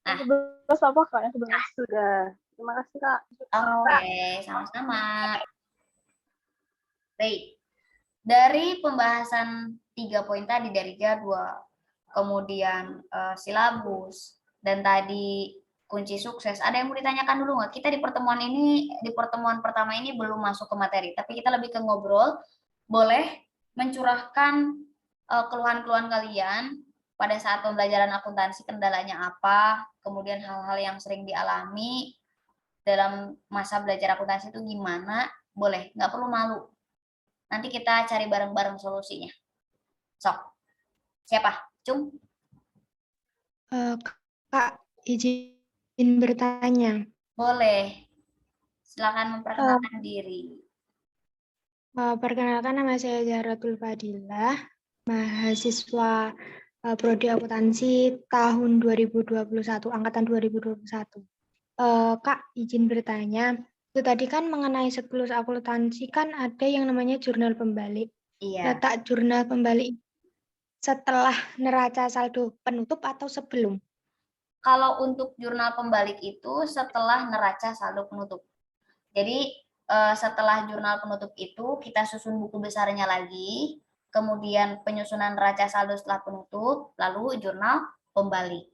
Speaker 1: Nah,
Speaker 8: 11 apa Kak? Yang 11 sudah. Terima kasih Kak.
Speaker 1: Oke, sama-sama. Baik. Dari pembahasan 3 poin tadi dari jadwal, kemudian silabus, dan tadi kunci sukses, ada yang mau ditanyakan dulu nggak? Kita di pertemuan pertama ini belum masuk ke materi, tapi kita lebih ke ngobrol. Boleh mencurahkan keluhan-keluhan kalian pada saat pembelajaran akuntansi, kendalanya apa, kemudian hal-hal yang sering dialami dalam masa belajar akuntansi itu gimana, boleh, nggak perlu malu. Nanti kita cari bareng-bareng solusinya. Sok, siapa? Cung?
Speaker 9: Kak, izin bertanya.
Speaker 1: Boleh. Silakan memperkenalkan diri.
Speaker 9: Perkenalkan, nama saya Zahratul Fadilah, mahasiswa Prodi Akuntansi tahun 2021, angkatan 2021. Kak, izin bertanya, itu tadi kan mengenai siklus akuntansi kan ada yang namanya jurnal pembalik.
Speaker 1: Iya.
Speaker 9: Letak jurnal pembalik setelah neraca saldo penutup atau sebelum?
Speaker 1: Kalau untuk jurnal pembalik itu setelah neraca saldo penutup. Jadi setelah jurnal penutup itu kita susun buku besarnya lagi, kemudian penyusunan neraca saldo setelah penutup, lalu jurnal pembalik.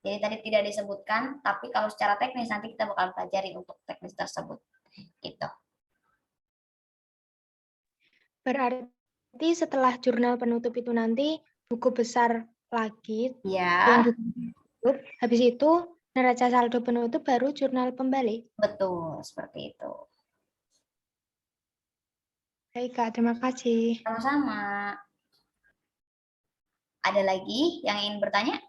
Speaker 1: Jadi tadi tidak disebutkan, tapi kalau secara teknis nanti kita bakal pelajari untuk teknis tersebut. Gitu.
Speaker 9: Berarti setelah jurnal penutup itu nanti buku besar lagi
Speaker 1: Ya.
Speaker 9: yang ditutup, habis itu neraca saldo penutup baru jurnal pembalik.
Speaker 1: Betul, seperti itu.
Speaker 9: Baik Kak, terima kasih.
Speaker 1: Sama-sama. Ada lagi yang ingin bertanya?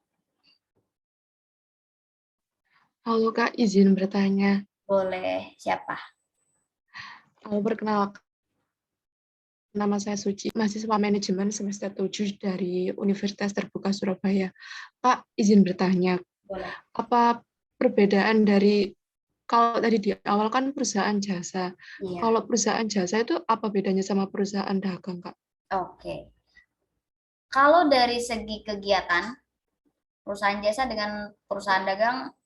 Speaker 10: Halo Kak, izin bertanya.
Speaker 1: Boleh, siapa?
Speaker 10: Perkenalkan, nama saya Suci, mahasiswa manajemen semester 7 dari Universitas Terbuka Surabaya. Kak, izin bertanya,
Speaker 1: Boleh.
Speaker 10: apa perbedaan dari, kalau tadi di awal kan perusahaan jasa,
Speaker 1: Iya.
Speaker 10: kalau perusahaan jasa itu apa bedanya sama perusahaan dagang, Kak?
Speaker 1: Oke. Kalau dari segi kegiatan, perusahaan jasa dengan perusahaan dagang,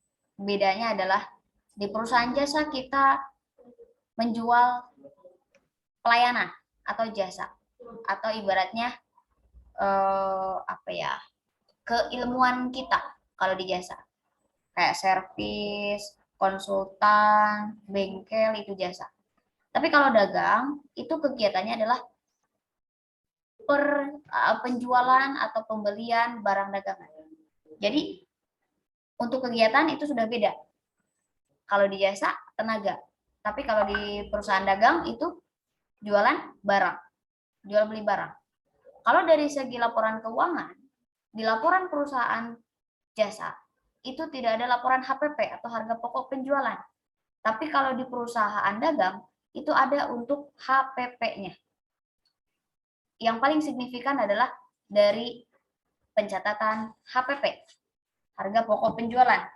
Speaker 1: bedanya adalah di perusahaan jasa kita menjual pelayanan atau jasa, atau ibaratnya keilmuan kita kalau di jasa, kayak servis, konsultan, bengkel, itu jasa. Tapi kalau dagang itu kegiatannya adalah penjualan atau pembelian barang dagangan. Jadi untuk kegiatan itu sudah beda. Kalau di jasa tenaga, tapi kalau di perusahaan dagang itu jualan barang, jual beli barang. Kalau dari segi laporan keuangan, di laporan perusahaan jasa itu tidak ada laporan HPP atau harga pokok penjualan. Tapi kalau di perusahaan dagang itu ada untuk HPP-nya. Yang paling signifikan adalah dari pencatatan HPP, harga pokok penjualan,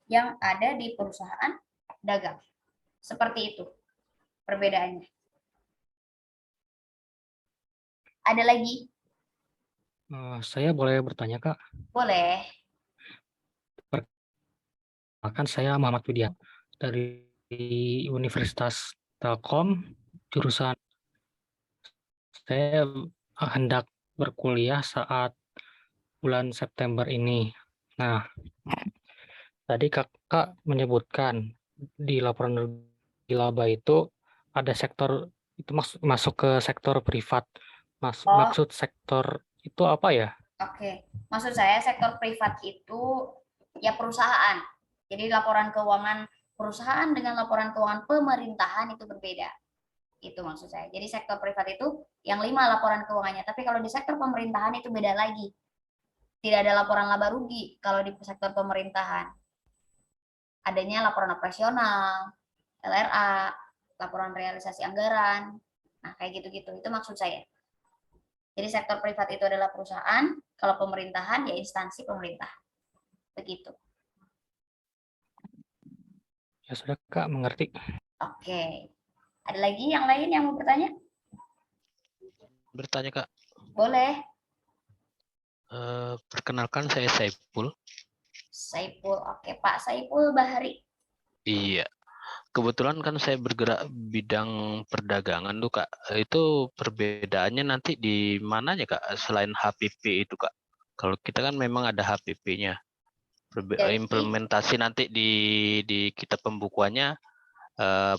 Speaker 1: yang ada di perusahaan dagang. Seperti itu perbedaannya. Ada lagi?
Speaker 11: Saya boleh bertanya, Kak?
Speaker 1: Boleh.
Speaker 11: Perkenalkan, saya Muhammad Widian dari Universitas Telkom, jurusan saya hendak berkuliah saat bulan September ini. Nah, tadi Kakak menyebutkan di laporan laba itu ada sektor, itu masuk ke sektor privat. Maksud sektor itu apa ya?
Speaker 1: Oke, maksud saya sektor privat itu ya perusahaan. Jadi laporan keuangan perusahaan dengan laporan keuangan pemerintahan itu berbeda. Itu maksud saya. Jadi sektor privat itu yang 5 laporan keuangannya. Tapi kalau di sektor pemerintahan itu beda lagi. Tidak ada laporan laba rugi kalau di sektor pemerintahan. Adanya laporan operasional, LRA, laporan realisasi anggaran. Nah, kayak gitu-gitu. Itu maksud saya. Jadi sektor privat itu adalah perusahaan, kalau pemerintahan ya instansi pemerintah. Begitu.
Speaker 11: Ya sudah Kak, mengerti.
Speaker 1: Oke. Ada lagi yang lain yang mau bertanya?
Speaker 12: Bertanya Kak.
Speaker 1: Boleh.
Speaker 12: Perkenalkan saya Saiful.
Speaker 1: Saiful, oke Pak Saiful Bahari.
Speaker 12: Iya. Kebetulan kan saya bergerak bidang perdagangan tuh Kak. Itu perbedaannya nanti di mananya Kak selain HPP itu Kak? Kalau kita kan memang ada HPP-nya. Implementasi nanti di kitab pembukuannya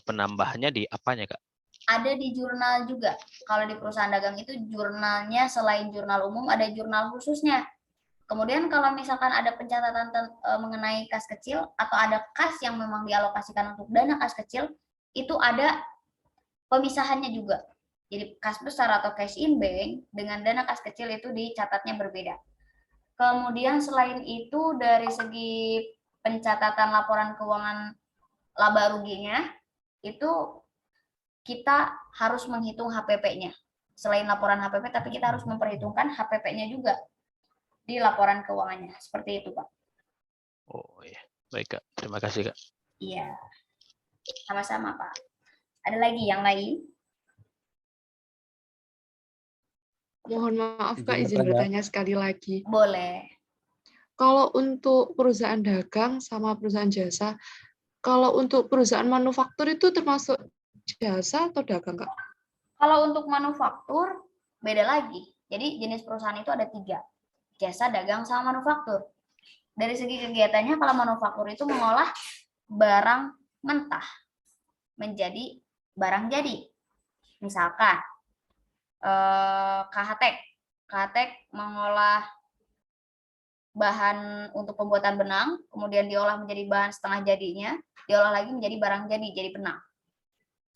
Speaker 12: penambahannya di apanya Kak?
Speaker 1: Ada di jurnal juga. Kalau di perusahaan dagang itu jurnalnya selain jurnal umum ada jurnal khususnya. Kemudian kalau misalkan ada pencatatan mengenai kas kecil atau ada kas yang memang dialokasikan untuk dana kas kecil, itu ada pemisahannya juga. Jadi kas besar atau cash in bank dengan dana kas kecil itu dicatatnya berbeda. Kemudian selain itu dari segi pencatatan laporan keuangan laba ruginya, itu kita harus menghitung HPP-nya. Selain laporan HPP, tapi kita harus memperhitungkan HPP-nya juga di laporan keuangannya. Seperti itu, Pak.
Speaker 12: Oh iya, baik Kak. Terima kasih Kak.
Speaker 1: Iya, sama-sama Pak. Ada lagi yang lain?
Speaker 10: Mohon maaf Kak, izin bertanya sekali lagi.
Speaker 1: Boleh.
Speaker 10: Kalau untuk perusahaan dagang sama perusahaan jasa, kalau untuk perusahaan manufaktur itu termasuk jasa atau dagang Kak?
Speaker 1: Kalau untuk manufaktur, beda lagi. Jadi jenis perusahaan itu ada 3. Jasa, dagang, sama manufaktur. Dari segi kegiatannya, kalau manufaktur itu mengolah barang mentah menjadi barang jadi. Misalkan, KHTEK mengolah bahan untuk pembuatan benang, kemudian diolah menjadi bahan setengah jadinya, diolah lagi menjadi barang jadi benang.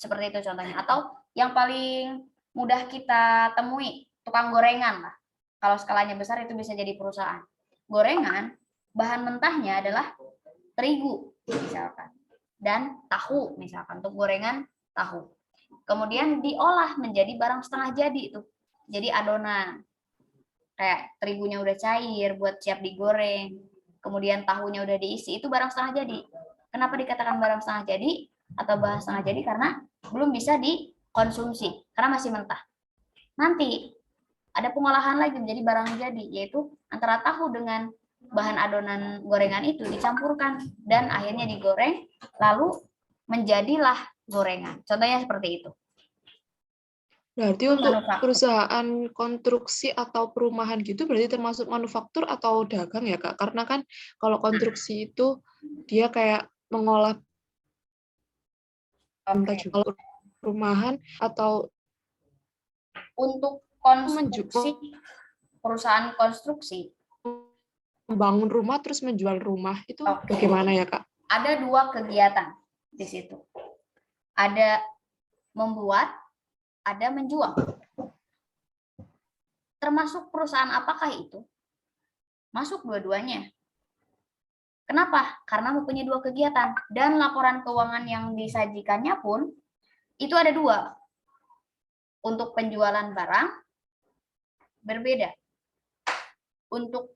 Speaker 1: Seperti itu contohnya. Atau yang paling mudah kita temui, tukang gorengan lah. Kalau skalanya besar itu bisa jadi perusahaan. Gorengan, bahan mentahnya adalah terigu misalkan. Dan tahu misalkan, untuk gorengan tahu. Kemudian diolah menjadi barang setengah jadi itu. Jadi adonan. Kayak terigunya udah cair buat siap digoreng. Kemudian tahunya udah diisi, itu barang setengah jadi. Kenapa dikatakan barang setengah jadi atau bahan setengah jadi? Karena belum bisa dikonsumsi, karena masih mentah. Nanti ada pengolahan lagi menjadi barang jadi, yaitu antara tahu dengan bahan adonan gorengan itu dicampurkan dan akhirnya digoreng, lalu menjadilah gorengan. Contohnya seperti itu.
Speaker 10: Berarti untuk perusahaan konstruksi atau perumahan gitu berarti termasuk manufaktur atau dagang ya Kak? Karena kan kalau konstruksi itu dia kayak mengolah juga perumahan atau
Speaker 1: untuk konstruksi, perusahaan konstruksi
Speaker 10: membangun rumah terus menjual rumah itu bagaimana ya Kak?
Speaker 1: Ada 2 kegiatan di situ. Ada membuat, ada menjual. Termasuk perusahaan apakah itu? Masuk dua-duanya. Kenapa? Karena mempunyai 2 kegiatan. Dan laporan keuangan yang disajikannya pun itu ada 2. Untuk penjualan barang berbeda. Untuk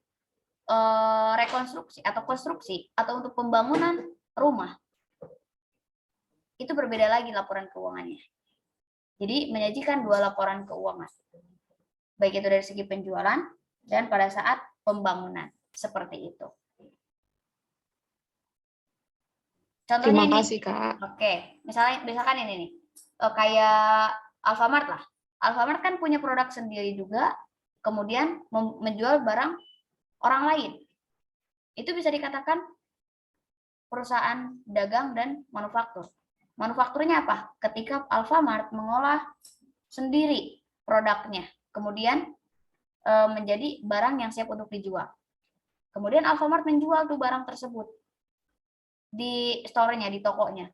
Speaker 1: rekonstruksi atau konstruksi atau untuk pembangunan rumah itu berbeda lagi laporan keuangannya. Jadi menyajikan 2 laporan keuangan, baik itu dari segi penjualan dan pada saat pembangunan, seperti itu. Contohnya
Speaker 10: terima kasih Kak.
Speaker 1: Oke, misalkan ini nih, kayak Alfamart lah. Alfamart kan punya produk sendiri juga, kemudian menjual barang orang lain. Itu bisa dikatakan perusahaan dagang dan manufaktur. Manufakturnya apa? Ketika Alfamart mengolah sendiri produknya, kemudian menjadi barang yang siap untuk dijual. Kemudian Alfamart menjual tuh barang tersebut di store-nya, di tokonya.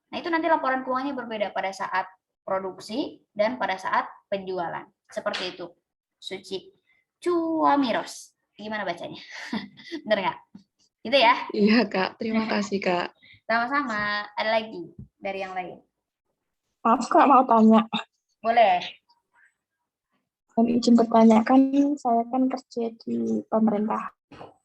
Speaker 1: Nah, itu nanti laporan keuangannya berbeda pada saat produksi dan pada saat penjualan. Seperti itu. Suci Cuamiros. Gimana bacanya? Bener nggak? Gitu ya?
Speaker 10: Iya Kak, terima kasih Kak.
Speaker 1: Sama-sama. Ada lagi dari yang lain?
Speaker 4: Maaf Kak, mau tanya.
Speaker 1: Boleh.
Speaker 13: izin bertanya, kan saya kan kerja di pemerintah.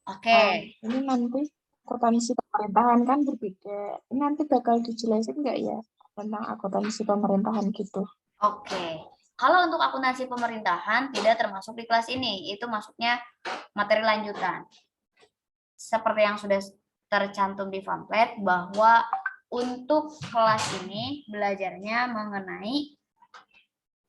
Speaker 1: Oke.
Speaker 13: Ini nanti akuntansi pemerintahan kan berbeda. Ini nanti bakal dijelasin nggak ya tentang akuntansi pemerintahan gitu?
Speaker 1: Oke. Kalau untuk akuntansi pemerintahan tidak termasuk di kelas ini, itu masuknya materi lanjutan. Seperti yang sudah tercantum di pamflet bahwa untuk kelas ini belajarnya mengenai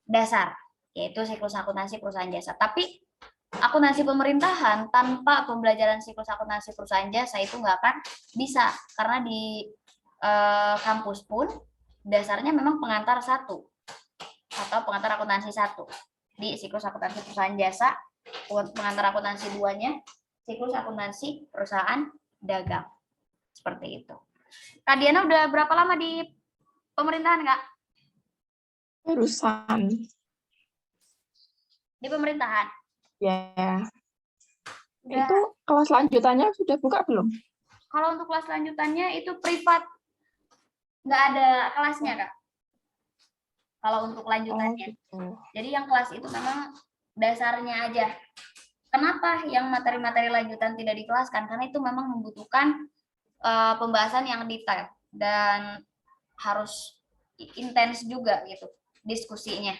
Speaker 1: dasar, yaitu siklus akuntansi perusahaan jasa. Tapi akuntansi pemerintahan tanpa pembelajaran siklus akuntansi perusahaan jasa itu nggak akan bisa, karena di kampus pun dasarnya memang pengantar 1 atau pengantar akuntansi 1 di siklus akuntansi perusahaan jasa, pengantar akuntansi 2-nya siklus akuntansi perusahaan dagang. Seperti itu. Kak Diana udah berapa lama di pemerintahan, Kak?
Speaker 13: Urusan.
Speaker 1: Di pemerintahan?
Speaker 13: Ya. Itu kelas lanjutannya sudah buka belum?
Speaker 1: Kalau untuk kelas lanjutannya itu privat. Nggak ada kelasnya, Kak. Kalau untuk lanjutannya. Jadi yang kelas itu memang dasarnya aja. Kenapa yang materi-materi lanjutan tidak dikelaskan? Karena itu memang membutuhkan pembahasan yang detail dan harus intens juga gitu diskusinya.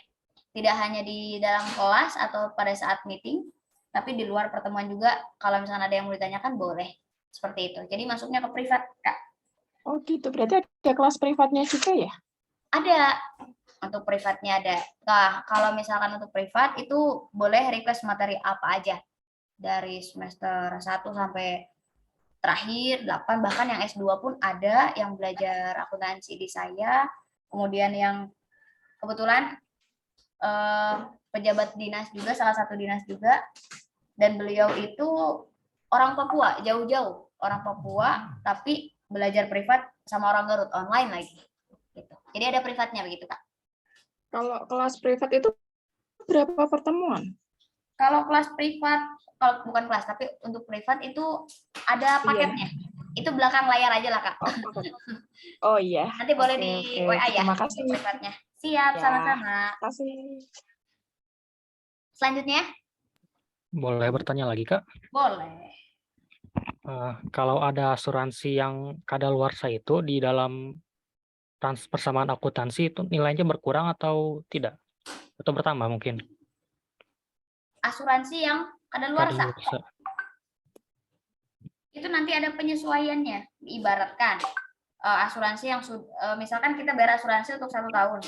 Speaker 1: Tidak hanya di dalam kelas atau pada saat meeting, tapi di luar pertemuan juga kalau misalnya ada yang mau ditanyakan boleh. Seperti itu. Jadi masuknya ke privat, Kak.
Speaker 13: Oh gitu, berarti ada kelas privatnya juga ya?
Speaker 1: Ada. Untuk privatnya ada. Nah, kalau misalkan untuk privat itu boleh request materi apa aja. Dari semester 1 sampai terakhir 8, bahkan yang S2 pun ada yang belajar akuntansi di saya. Kemudian yang kebetulan pejabat dinas juga, salah satu dinas juga. Dan beliau itu orang Papua, jauh-jauh. Orang Papua, tapi belajar privat sama orang Garut, online lagi. Gitu. Jadi ada privatnya begitu, Kak.
Speaker 13: Kalau kelas privat itu berapa pertemuan?
Speaker 1: Kalau kelas privat, kalau bukan kelas, tapi untuk privat itu ada paketnya. Itu belakang layar aja lah, Kak.
Speaker 13: Oh iya.
Speaker 1: Nanti boleh di WA ya,
Speaker 13: Terima kasih.
Speaker 1: untuk privatnya. Siap,
Speaker 13: Ya,
Speaker 1: sama-sama.
Speaker 13: Terima kasih.
Speaker 1: Selanjutnya?
Speaker 11: Boleh bertanya lagi, Kak?
Speaker 1: Boleh.
Speaker 11: Kalau ada asuransi yang kadaluarsa itu di dalam persamaan akuntansi itu nilainya berkurang atau tidak? Atau bertambah mungkin?
Speaker 1: Asuransi yang kadaluarsa. Itu nanti ada penyesuaiannya. Ibaratkan asuransi yang misalkan kita bayar asuransi untuk 1 tahun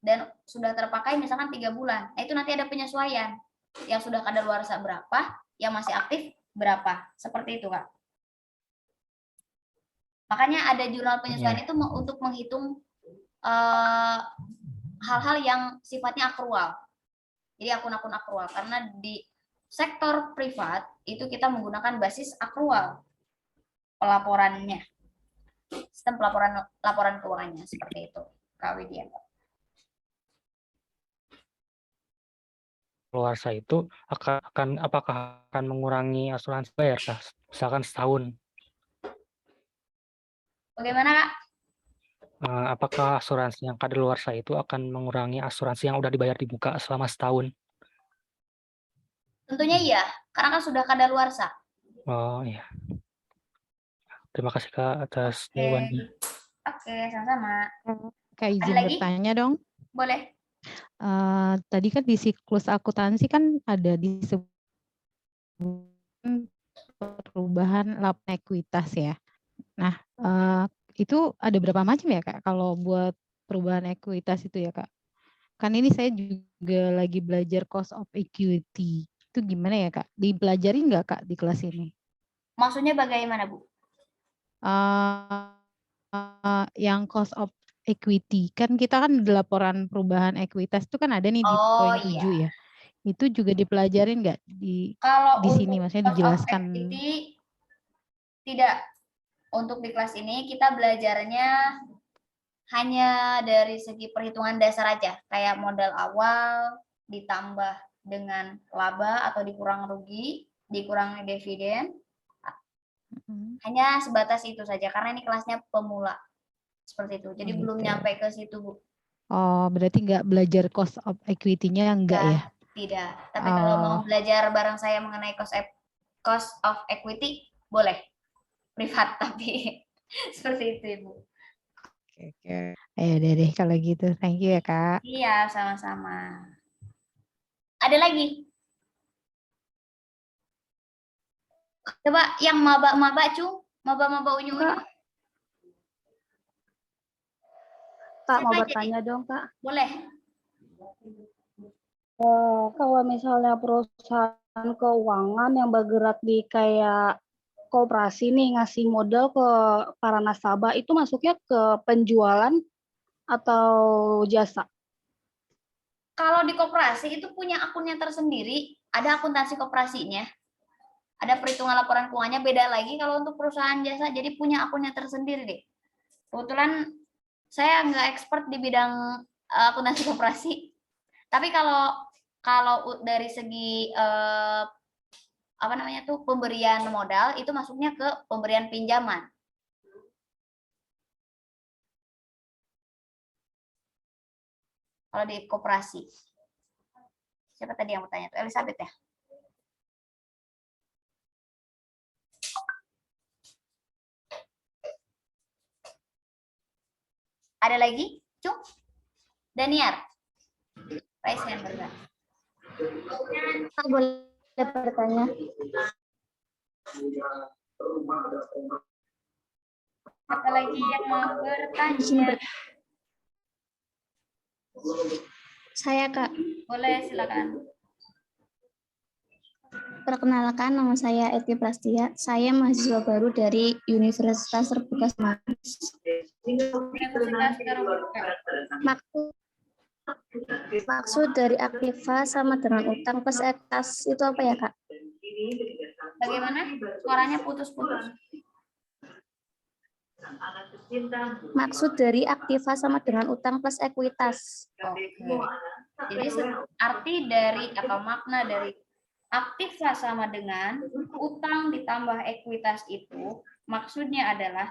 Speaker 1: dan sudah terpakai misalkan 3 bulan. Nah, itu nanti ada penyesuaian. Yang sudah kadaluarsa berapa, yang masih aktif berapa. Seperti itu, Kak. Makanya ada jurnal penyesuaian itu untuk menghitung hal-hal yang sifatnya akrual. Jadi akun-akun akrual. Karena di sektor privat itu kita menggunakan basis akrual pelaporannya. Sistem laporan keuangannya seperti itu, Kak Widya.
Speaker 11: Luarsa itu apakah akan mengurangi asuransi bayar, Kak? Misalkan setahun.
Speaker 1: Bagaimana, Kak?
Speaker 11: Apakah asuransi yang kadaluarsa itu akan mengurangi asuransi yang udah dibayar di muka selama setahun?
Speaker 1: Tentunya iya, karena kan sudah kadaluarsa.
Speaker 11: Oh iya. Terima kasih, Kak, atas jawabannya.
Speaker 1: Oke, sama-sama.
Speaker 2: Kak
Speaker 1: Ada
Speaker 2: izin
Speaker 1: lagi?
Speaker 2: bertanya dong.
Speaker 1: Boleh.
Speaker 2: Tadi kan di siklus akuntansi kan ada disebut perubahan laporan ekuitas ya. Nah, itu ada berapa macam ya, Kak, kalau buat perubahan ekuitas itu ya, Kak? Kan ini saya juga lagi belajar cost of equity. Itu gimana ya, Kak? Dipelajari nggak, Kak, di kelas ini?
Speaker 1: Maksudnya bagaimana, Bu?
Speaker 2: Yang cost of equity. Kan kita kan di laporan perubahan ekuitas itu kan ada nih di poin 7 ya. Itu juga dipelajarin nggak di sini, maksudnya dijelaskan?
Speaker 1: Equity, tidak. Untuk di kelas ini kita belajarnya hanya dari segi perhitungan dasar aja, kayak modal awal ditambah dengan laba atau dikurang rugi, dikurangi dividen. Hanya sebatas itu saja karena ini kelasnya pemula. Seperti itu. Jadi belum nyampe ke situ, Bu.
Speaker 2: Oh, berarti nggak belajar cost of equity-nya enggak ya?
Speaker 1: Tidak. Tapi kalau mau belajar bareng saya mengenai cost of equity, boleh. Privat, tapi seperti itu, Ibu.
Speaker 2: Oke. Ayo deh kalau gitu. Thank you ya, Kak.
Speaker 1: Iya, sama-sama. Ada lagi? Coba yang maba-maba, Cung. Maba-maba unyu-unyu.
Speaker 8: Kak, mau bertanya dong, Kak.
Speaker 1: Boleh.
Speaker 8: Kalau misalnya perusahaan keuangan yang bergerak di kayak koperasi nih, ngasih modal ke para nasabah, itu masuknya ke penjualan atau jasa?
Speaker 1: Kalau di koperasi itu punya akunnya tersendiri, ada akuntansi koperasinya, ada perhitungan laporan keuangannya, beda lagi kalau untuk perusahaan jasa, jadi punya akunnya tersendiri deh. Kebetulan saya nggak expert di bidang akuntansi koperasi, tapi kalau dari segi apa namanya tuh pemberian modal itu masuknya ke pemberian pinjaman. Kalau di koperasi. Siapa tadi yang bertanya tuh? Elizabeth ya? Ada lagi? Cung? Daniar? Raise hand bergerak.
Speaker 8: Boleh bertanya?
Speaker 1: Apa lagi yang mau bertanya?
Speaker 14: Saya, Kak.
Speaker 1: Boleh, silakan.
Speaker 14: Perkenalkan, nama saya Eti Prastia. Saya mahasiswa baru dari Universitas Terbuka Semarang. Maksud dari aktiva sama dengan utang plus ekas itu apa ya, Kak?
Speaker 1: Bagaimana? Suaranya putus-putus.
Speaker 14: Maksud dari aktiva sama dengan utang plus ekuitas.
Speaker 1: Oke. Jadi arti dari atau makna dari aktiva sama dengan utang ditambah ekuitas itu maksudnya adalah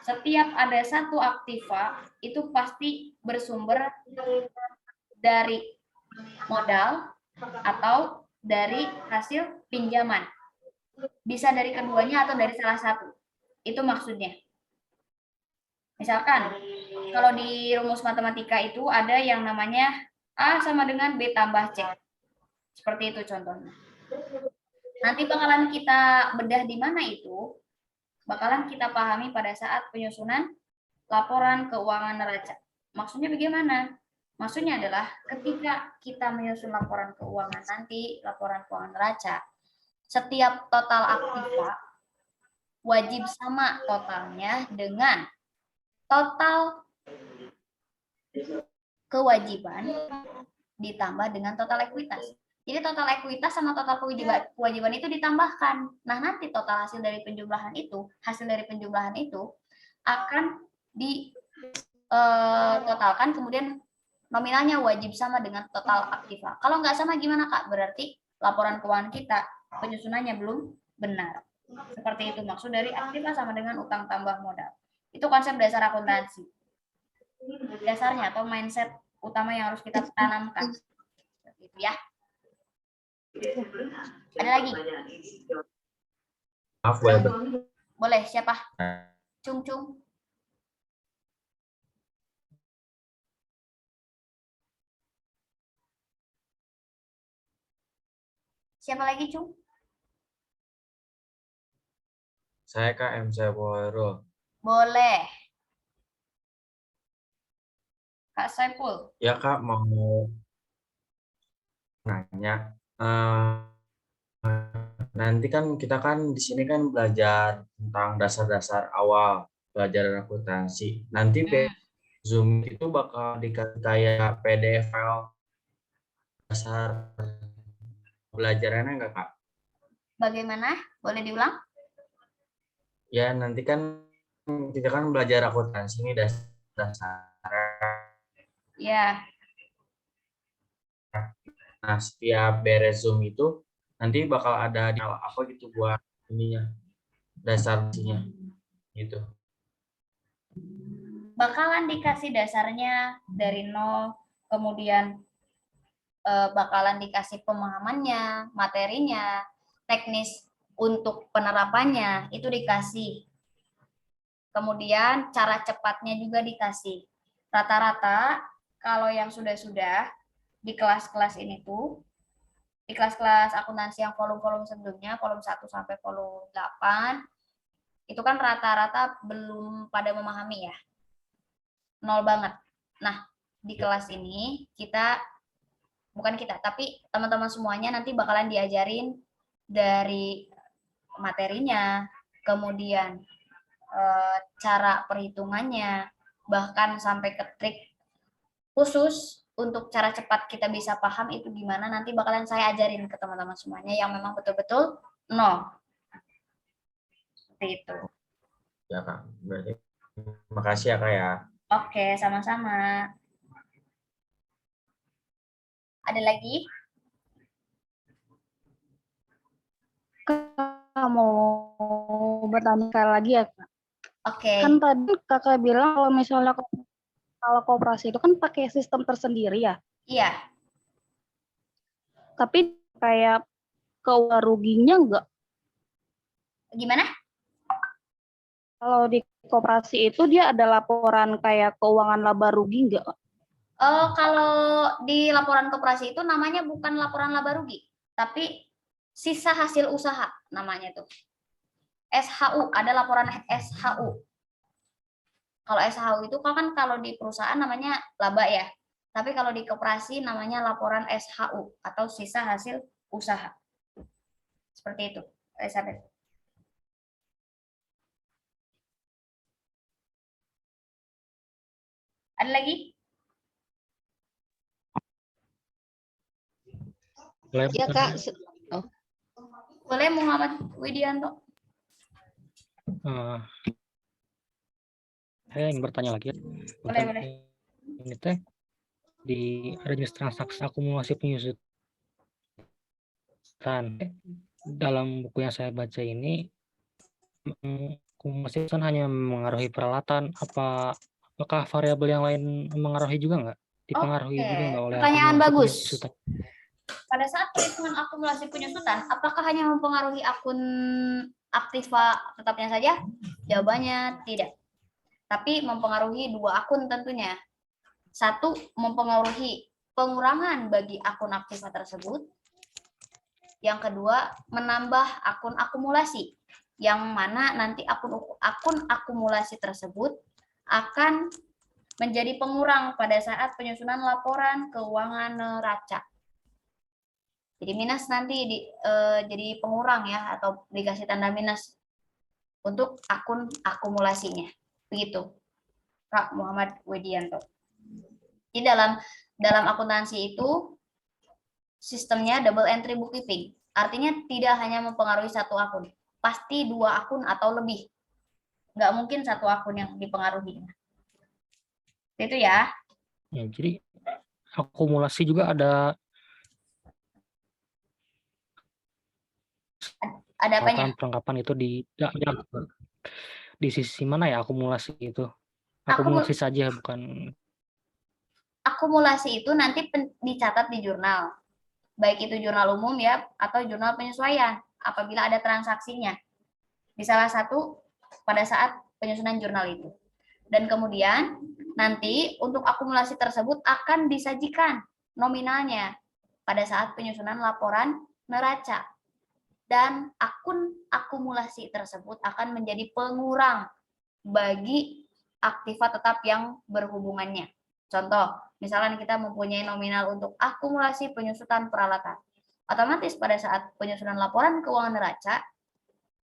Speaker 1: setiap ada satu aktiva itu pasti bersumber dari modal atau dari hasil pinjaman. Bisa dari keduanya atau dari salah satu. Itu maksudnya. Misalkan, kalau di rumus matematika itu ada yang namanya A sama dengan B tambah C. Seperti itu contohnya. Nanti bakalan kita bedah di mana itu, bakalan kita pahami pada saat penyusunan laporan keuangan neraca. Maksudnya bagaimana? Maksudnya adalah ketika kita menyusun laporan keuangan nanti, laporan keuangan neraca, setiap total aktiva wajib sama totalnya dengan total kewajiban ditambah dengan total ekuitas. Jadi total ekuitas sama total kewajiban itu ditambahkan. Nah, nanti total hasil dari penjumlahan itu akan ditotalkan, kemudian nominalnya wajib sama dengan total aktiva. Kalau nggak sama gimana, Kak? Berarti laporan keuangan kita penyusunannya belum benar. Seperti itu maksud dari aktiva sama dengan utang tambah modal. Itu konsep dasar akuntansi. Dasarnya atau mindset utama yang harus kita tanamkan. Seperti itu ya. Ada lagi?
Speaker 15: Maaf,
Speaker 1: boleh, siapa? Cung. Siapa lagi, Cung?
Speaker 15: Saya Kak M. Saiful.
Speaker 1: Boleh. Kak Saiful.
Speaker 15: Ya Kak, mau nanya. Nanti kan kita kan di sini kan belajar tentang dasar-dasar awal belajar akuntansi. Nanti Zoom itu bakal dikasih kayak PDF file dasar belajarannya enggak, Kak?
Speaker 1: Bagaimana? Boleh diulang?
Speaker 15: Ya, nanti kan kita kan belajar akuntansi ini dasar.
Speaker 1: Ya.
Speaker 15: Nah, setiap beres Zoom itu nanti bakal ada apa gitu buat ininya, dasarnya gitu.
Speaker 1: Bakalan dikasih dasarnya dari nol, kemudian bakalan dikasih pemahamannya, materinya, teknis untuk penerapannya itu dikasih. Kemudian cara cepatnya juga dikasih. Rata-rata kalau yang sudah di kelas-kelas ini tuh, di kelas-kelas akuntansi yang volume-volume sebelumnya, volume 1 sampai volume 8, itu kan rata-rata belum pada memahami ya. Nol banget. Nah, di kelas ini bukan kita, tapi teman-teman semuanya nanti bakalan diajarin dari materinya, kemudian cara perhitungannya, bahkan sampai ke trik khusus untuk cara cepat kita bisa paham itu gimana, nanti bakalan saya ajarin ke teman-teman semuanya yang memang betul-betul nol. Seperti itu.
Speaker 15: Ya Kak, berarti terima kasih ya Kak ya.
Speaker 1: Oke, sama-sama. Ada lagi?
Speaker 8: Kak mau bertanya sekali lagi ya Kak.
Speaker 1: Oke.
Speaker 8: Kan tadi Kakak bilang kalau misalnya kalau koperasi itu kan pakai sistem tersendiri ya.
Speaker 1: Iya.
Speaker 8: Tapi kayak keuangan ruginya enggak?
Speaker 1: Gimana?
Speaker 8: Kalau di koperasi itu dia ada laporan kayak keuangan laba rugi enggak?
Speaker 1: Kalau di laporan koperasi itu namanya bukan laporan laba rugi, tapi sisa hasil usaha namanya tuh. SHU, ada laporan SHU. Kalau SHU itu kan kalau di perusahaan namanya laba ya. Tapi kalau di koperasi namanya laporan SHU atau sisa hasil usaha. Seperti itu, Elizabeth. Ada lagi?
Speaker 16: Ya Kak. Oh.
Speaker 1: Boleh Muhammad Widianto.
Speaker 11: Saya ingin bertanya lagi.
Speaker 1: Boleh.
Speaker 11: Ini teh di ada jenis transaksi akumulasi penyusutan. Dalam buku yang saya baca ini, akumulasi penyusutan hanya mengaruhi peralatan. Apakah variabel yang lain mengaruhi juga nggak? Dipengaruhi juga nggak oleh
Speaker 1: pertanyaan bagus.
Speaker 11: Penyusutan?
Speaker 1: Pada saat perhitungan akumulasi penyusutan, apakah hanya mempengaruhi akun aktiva tetapnya saja? Jawabannya tidak. Tapi mempengaruhi dua akun tentunya. Satu, mempengaruhi pengurangan bagi akun aktiva tersebut. Yang kedua, menambah akun akumulasi. Yang mana nanti akun akumulasi tersebut akan menjadi pengurang pada saat penyusunan laporan keuangan neraca. Jadi minus nanti jadi pengurang ya, atau dikasih tanda minus untuk akun akumulasinya. Begitu, Kak Muhammad Widianto. Jadi dalam akuntansi itu sistemnya double entry bookkeeping. Artinya tidak hanya mempengaruhi satu akun, pasti dua akun atau lebih. Nggak mungkin satu akun yang dipengaruhi. Itu ya.
Speaker 11: Jadi akumulasi juga ada
Speaker 1: apanya?
Speaker 11: Perlengkapan itu di sisi mana ya akumulasi itu? Akumulasi saja bukan.
Speaker 1: Akumulasi itu nanti dicatat di jurnal. Baik itu jurnal umum ya atau jurnal penyesuaian apabila ada transaksinya. Di salah satu pada saat penyusunan jurnal itu. Dan kemudian nanti untuk akumulasi tersebut akan disajikan nominalnya pada saat penyusunan laporan neraca. Dan akun akumulasi tersebut akan menjadi pengurang bagi aktiva tetap yang berhubungannya. Contoh, misalkan kita mempunyai nominal untuk akumulasi penyusutan peralatan. Otomatis pada saat penyusunan laporan keuangan neraca,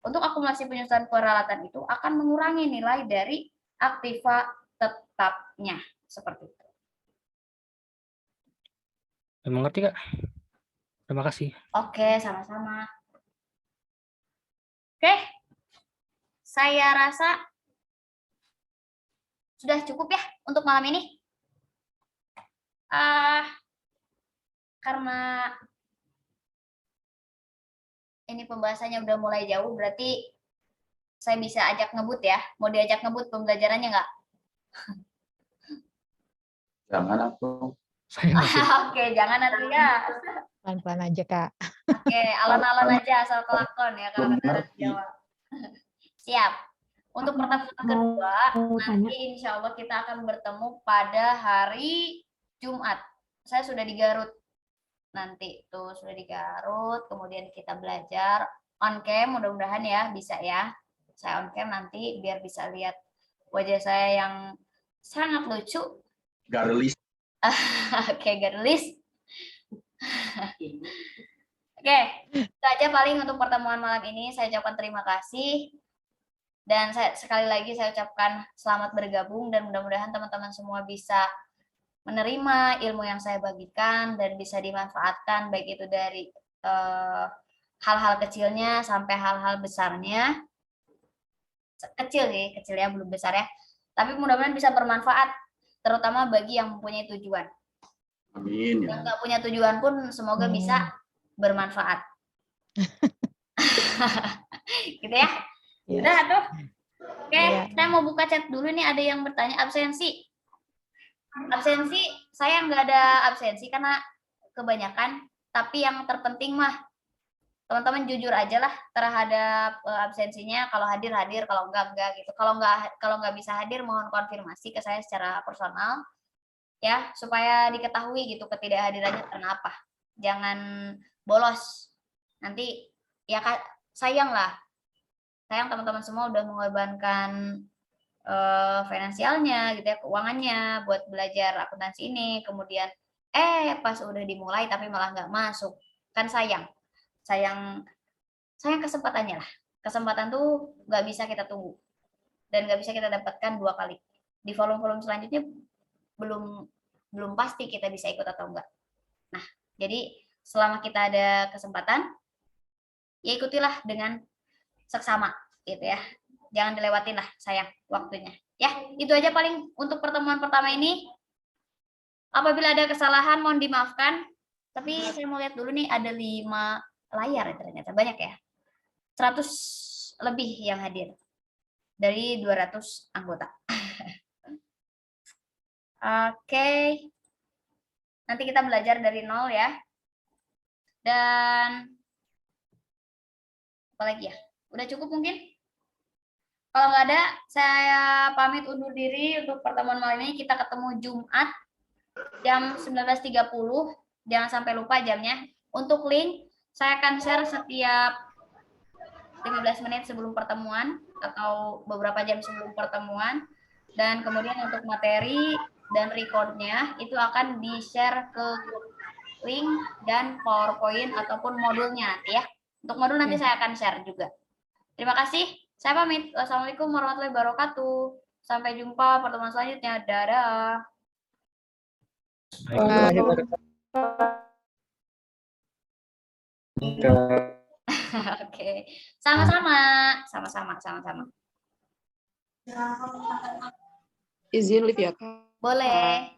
Speaker 1: untuk akumulasi penyusutan peralatan itu akan mengurangi nilai dari aktiva tetapnya. Seperti itu.
Speaker 11: Mengerti, Kak? Terima kasih.
Speaker 1: Oke, sama-sama. Oke, saya rasa sudah cukup ya untuk malam ini. Karena ini pembahasannya udah mulai jauh, berarti saya bisa ajak ngebut ya. Mau diajak ngebut pembelajarannya nggak?
Speaker 3: Jangan aku.
Speaker 11: Saya masih
Speaker 1: Oke, jangan nanti ya.
Speaker 2: Pelan-pelan aja, Kak.
Speaker 1: Oke, alon-alon aja asal kelakon ya kalau kata orang Jawa. Siap. Untuk pertemuan kedua, nanti insya Allah kita akan bertemu pada hari Jumat. Saya sudah di Garut. Nanti tuh sudah di Garut, kemudian kita belajar on cam, mudah-mudahan ya bisa ya. Saya on cam nanti biar bisa lihat wajah saya yang sangat lucu.
Speaker 3: Garulis.
Speaker 1: Oke, garulis. Oke, itu aja paling untuk pertemuan malam ini. Saya ucapkan terima kasih. Dan sekali lagi saya ucapkan selamat bergabung dan mudah-mudahan teman-teman semua bisa menerima ilmu yang saya bagikan dan bisa dimanfaatkan baik itu dari hal-hal kecilnya sampai hal-hal besarnya. Kecil sih, kecilnya belum besar ya. Tapi mudah-mudahan bisa bermanfaat terutama bagi yang mempunyai tujuan.
Speaker 3: Amin.
Speaker 1: Yang nggak punya tujuan pun semoga bisa bermanfaat. Gitu ya. Udah tuh. Oke, saya mau buka chat dulu nih, ada yang bertanya absensi. Absensi, saya nggak ada absensi karena kebanyakan, tapi yang terpenting mah teman-teman jujur aja lah terhadap absensinya. Kalau hadir hadir, kalau enggak gitu. Kalau nggak bisa hadir mohon konfirmasi ke saya secara personal ya supaya diketahui gitu ketidakhadirannya kenapa. Jangan bolos. Nanti ya sayang lah. Sayang teman-teman semua udah mengorbankan finansialnya gitu ya, keuangannya buat belajar akuntansi ini, kemudian pas udah dimulai tapi malah nggak masuk, kan sayang kesempatannya lah. Kesempatan tuh nggak bisa kita tunggu dan nggak bisa kita dapatkan 2 kali. Di volume-volume selanjutnya belum pasti kita bisa ikut atau enggak. Nah, jadi selama kita ada kesempatan ya ikutilah dengan seksama gitu ya. Jangan dilewatin lah sayang waktunya. Ya, itu aja paling untuk pertemuan pertama ini. Apabila ada kesalahan mohon dimaafkan. Tapi saya mau lihat dulu nih ada 5 layar ya, ternyata banyak ya. 100 lebih yang hadir dari 200 anggota. Oke. Nanti kita belajar dari nol ya. Dan apa lagi ya? Udah cukup mungkin? Kalau nggak ada, saya pamit undur diri untuk pertemuan malam ini. Kita ketemu Jumat jam 19.30. Jangan sampai lupa jamnya. Untuk link, saya akan share setiap 15 menit sebelum pertemuan atau beberapa jam sebelum pertemuan. Dan kemudian untuk materi dan recordnya itu akan di-share ke link dan PowerPoint ataupun modulnya nanti ya. Untuk modul nanti saya akan share juga. Terima kasih. Saya pamit. Wassalamualaikum warahmatullahi wabarakatuh. Sampai jumpa pertemuan selanjutnya. Dadah. Oke. Sama-sama.
Speaker 10: Izin live ya, Kak.
Speaker 1: Boleh.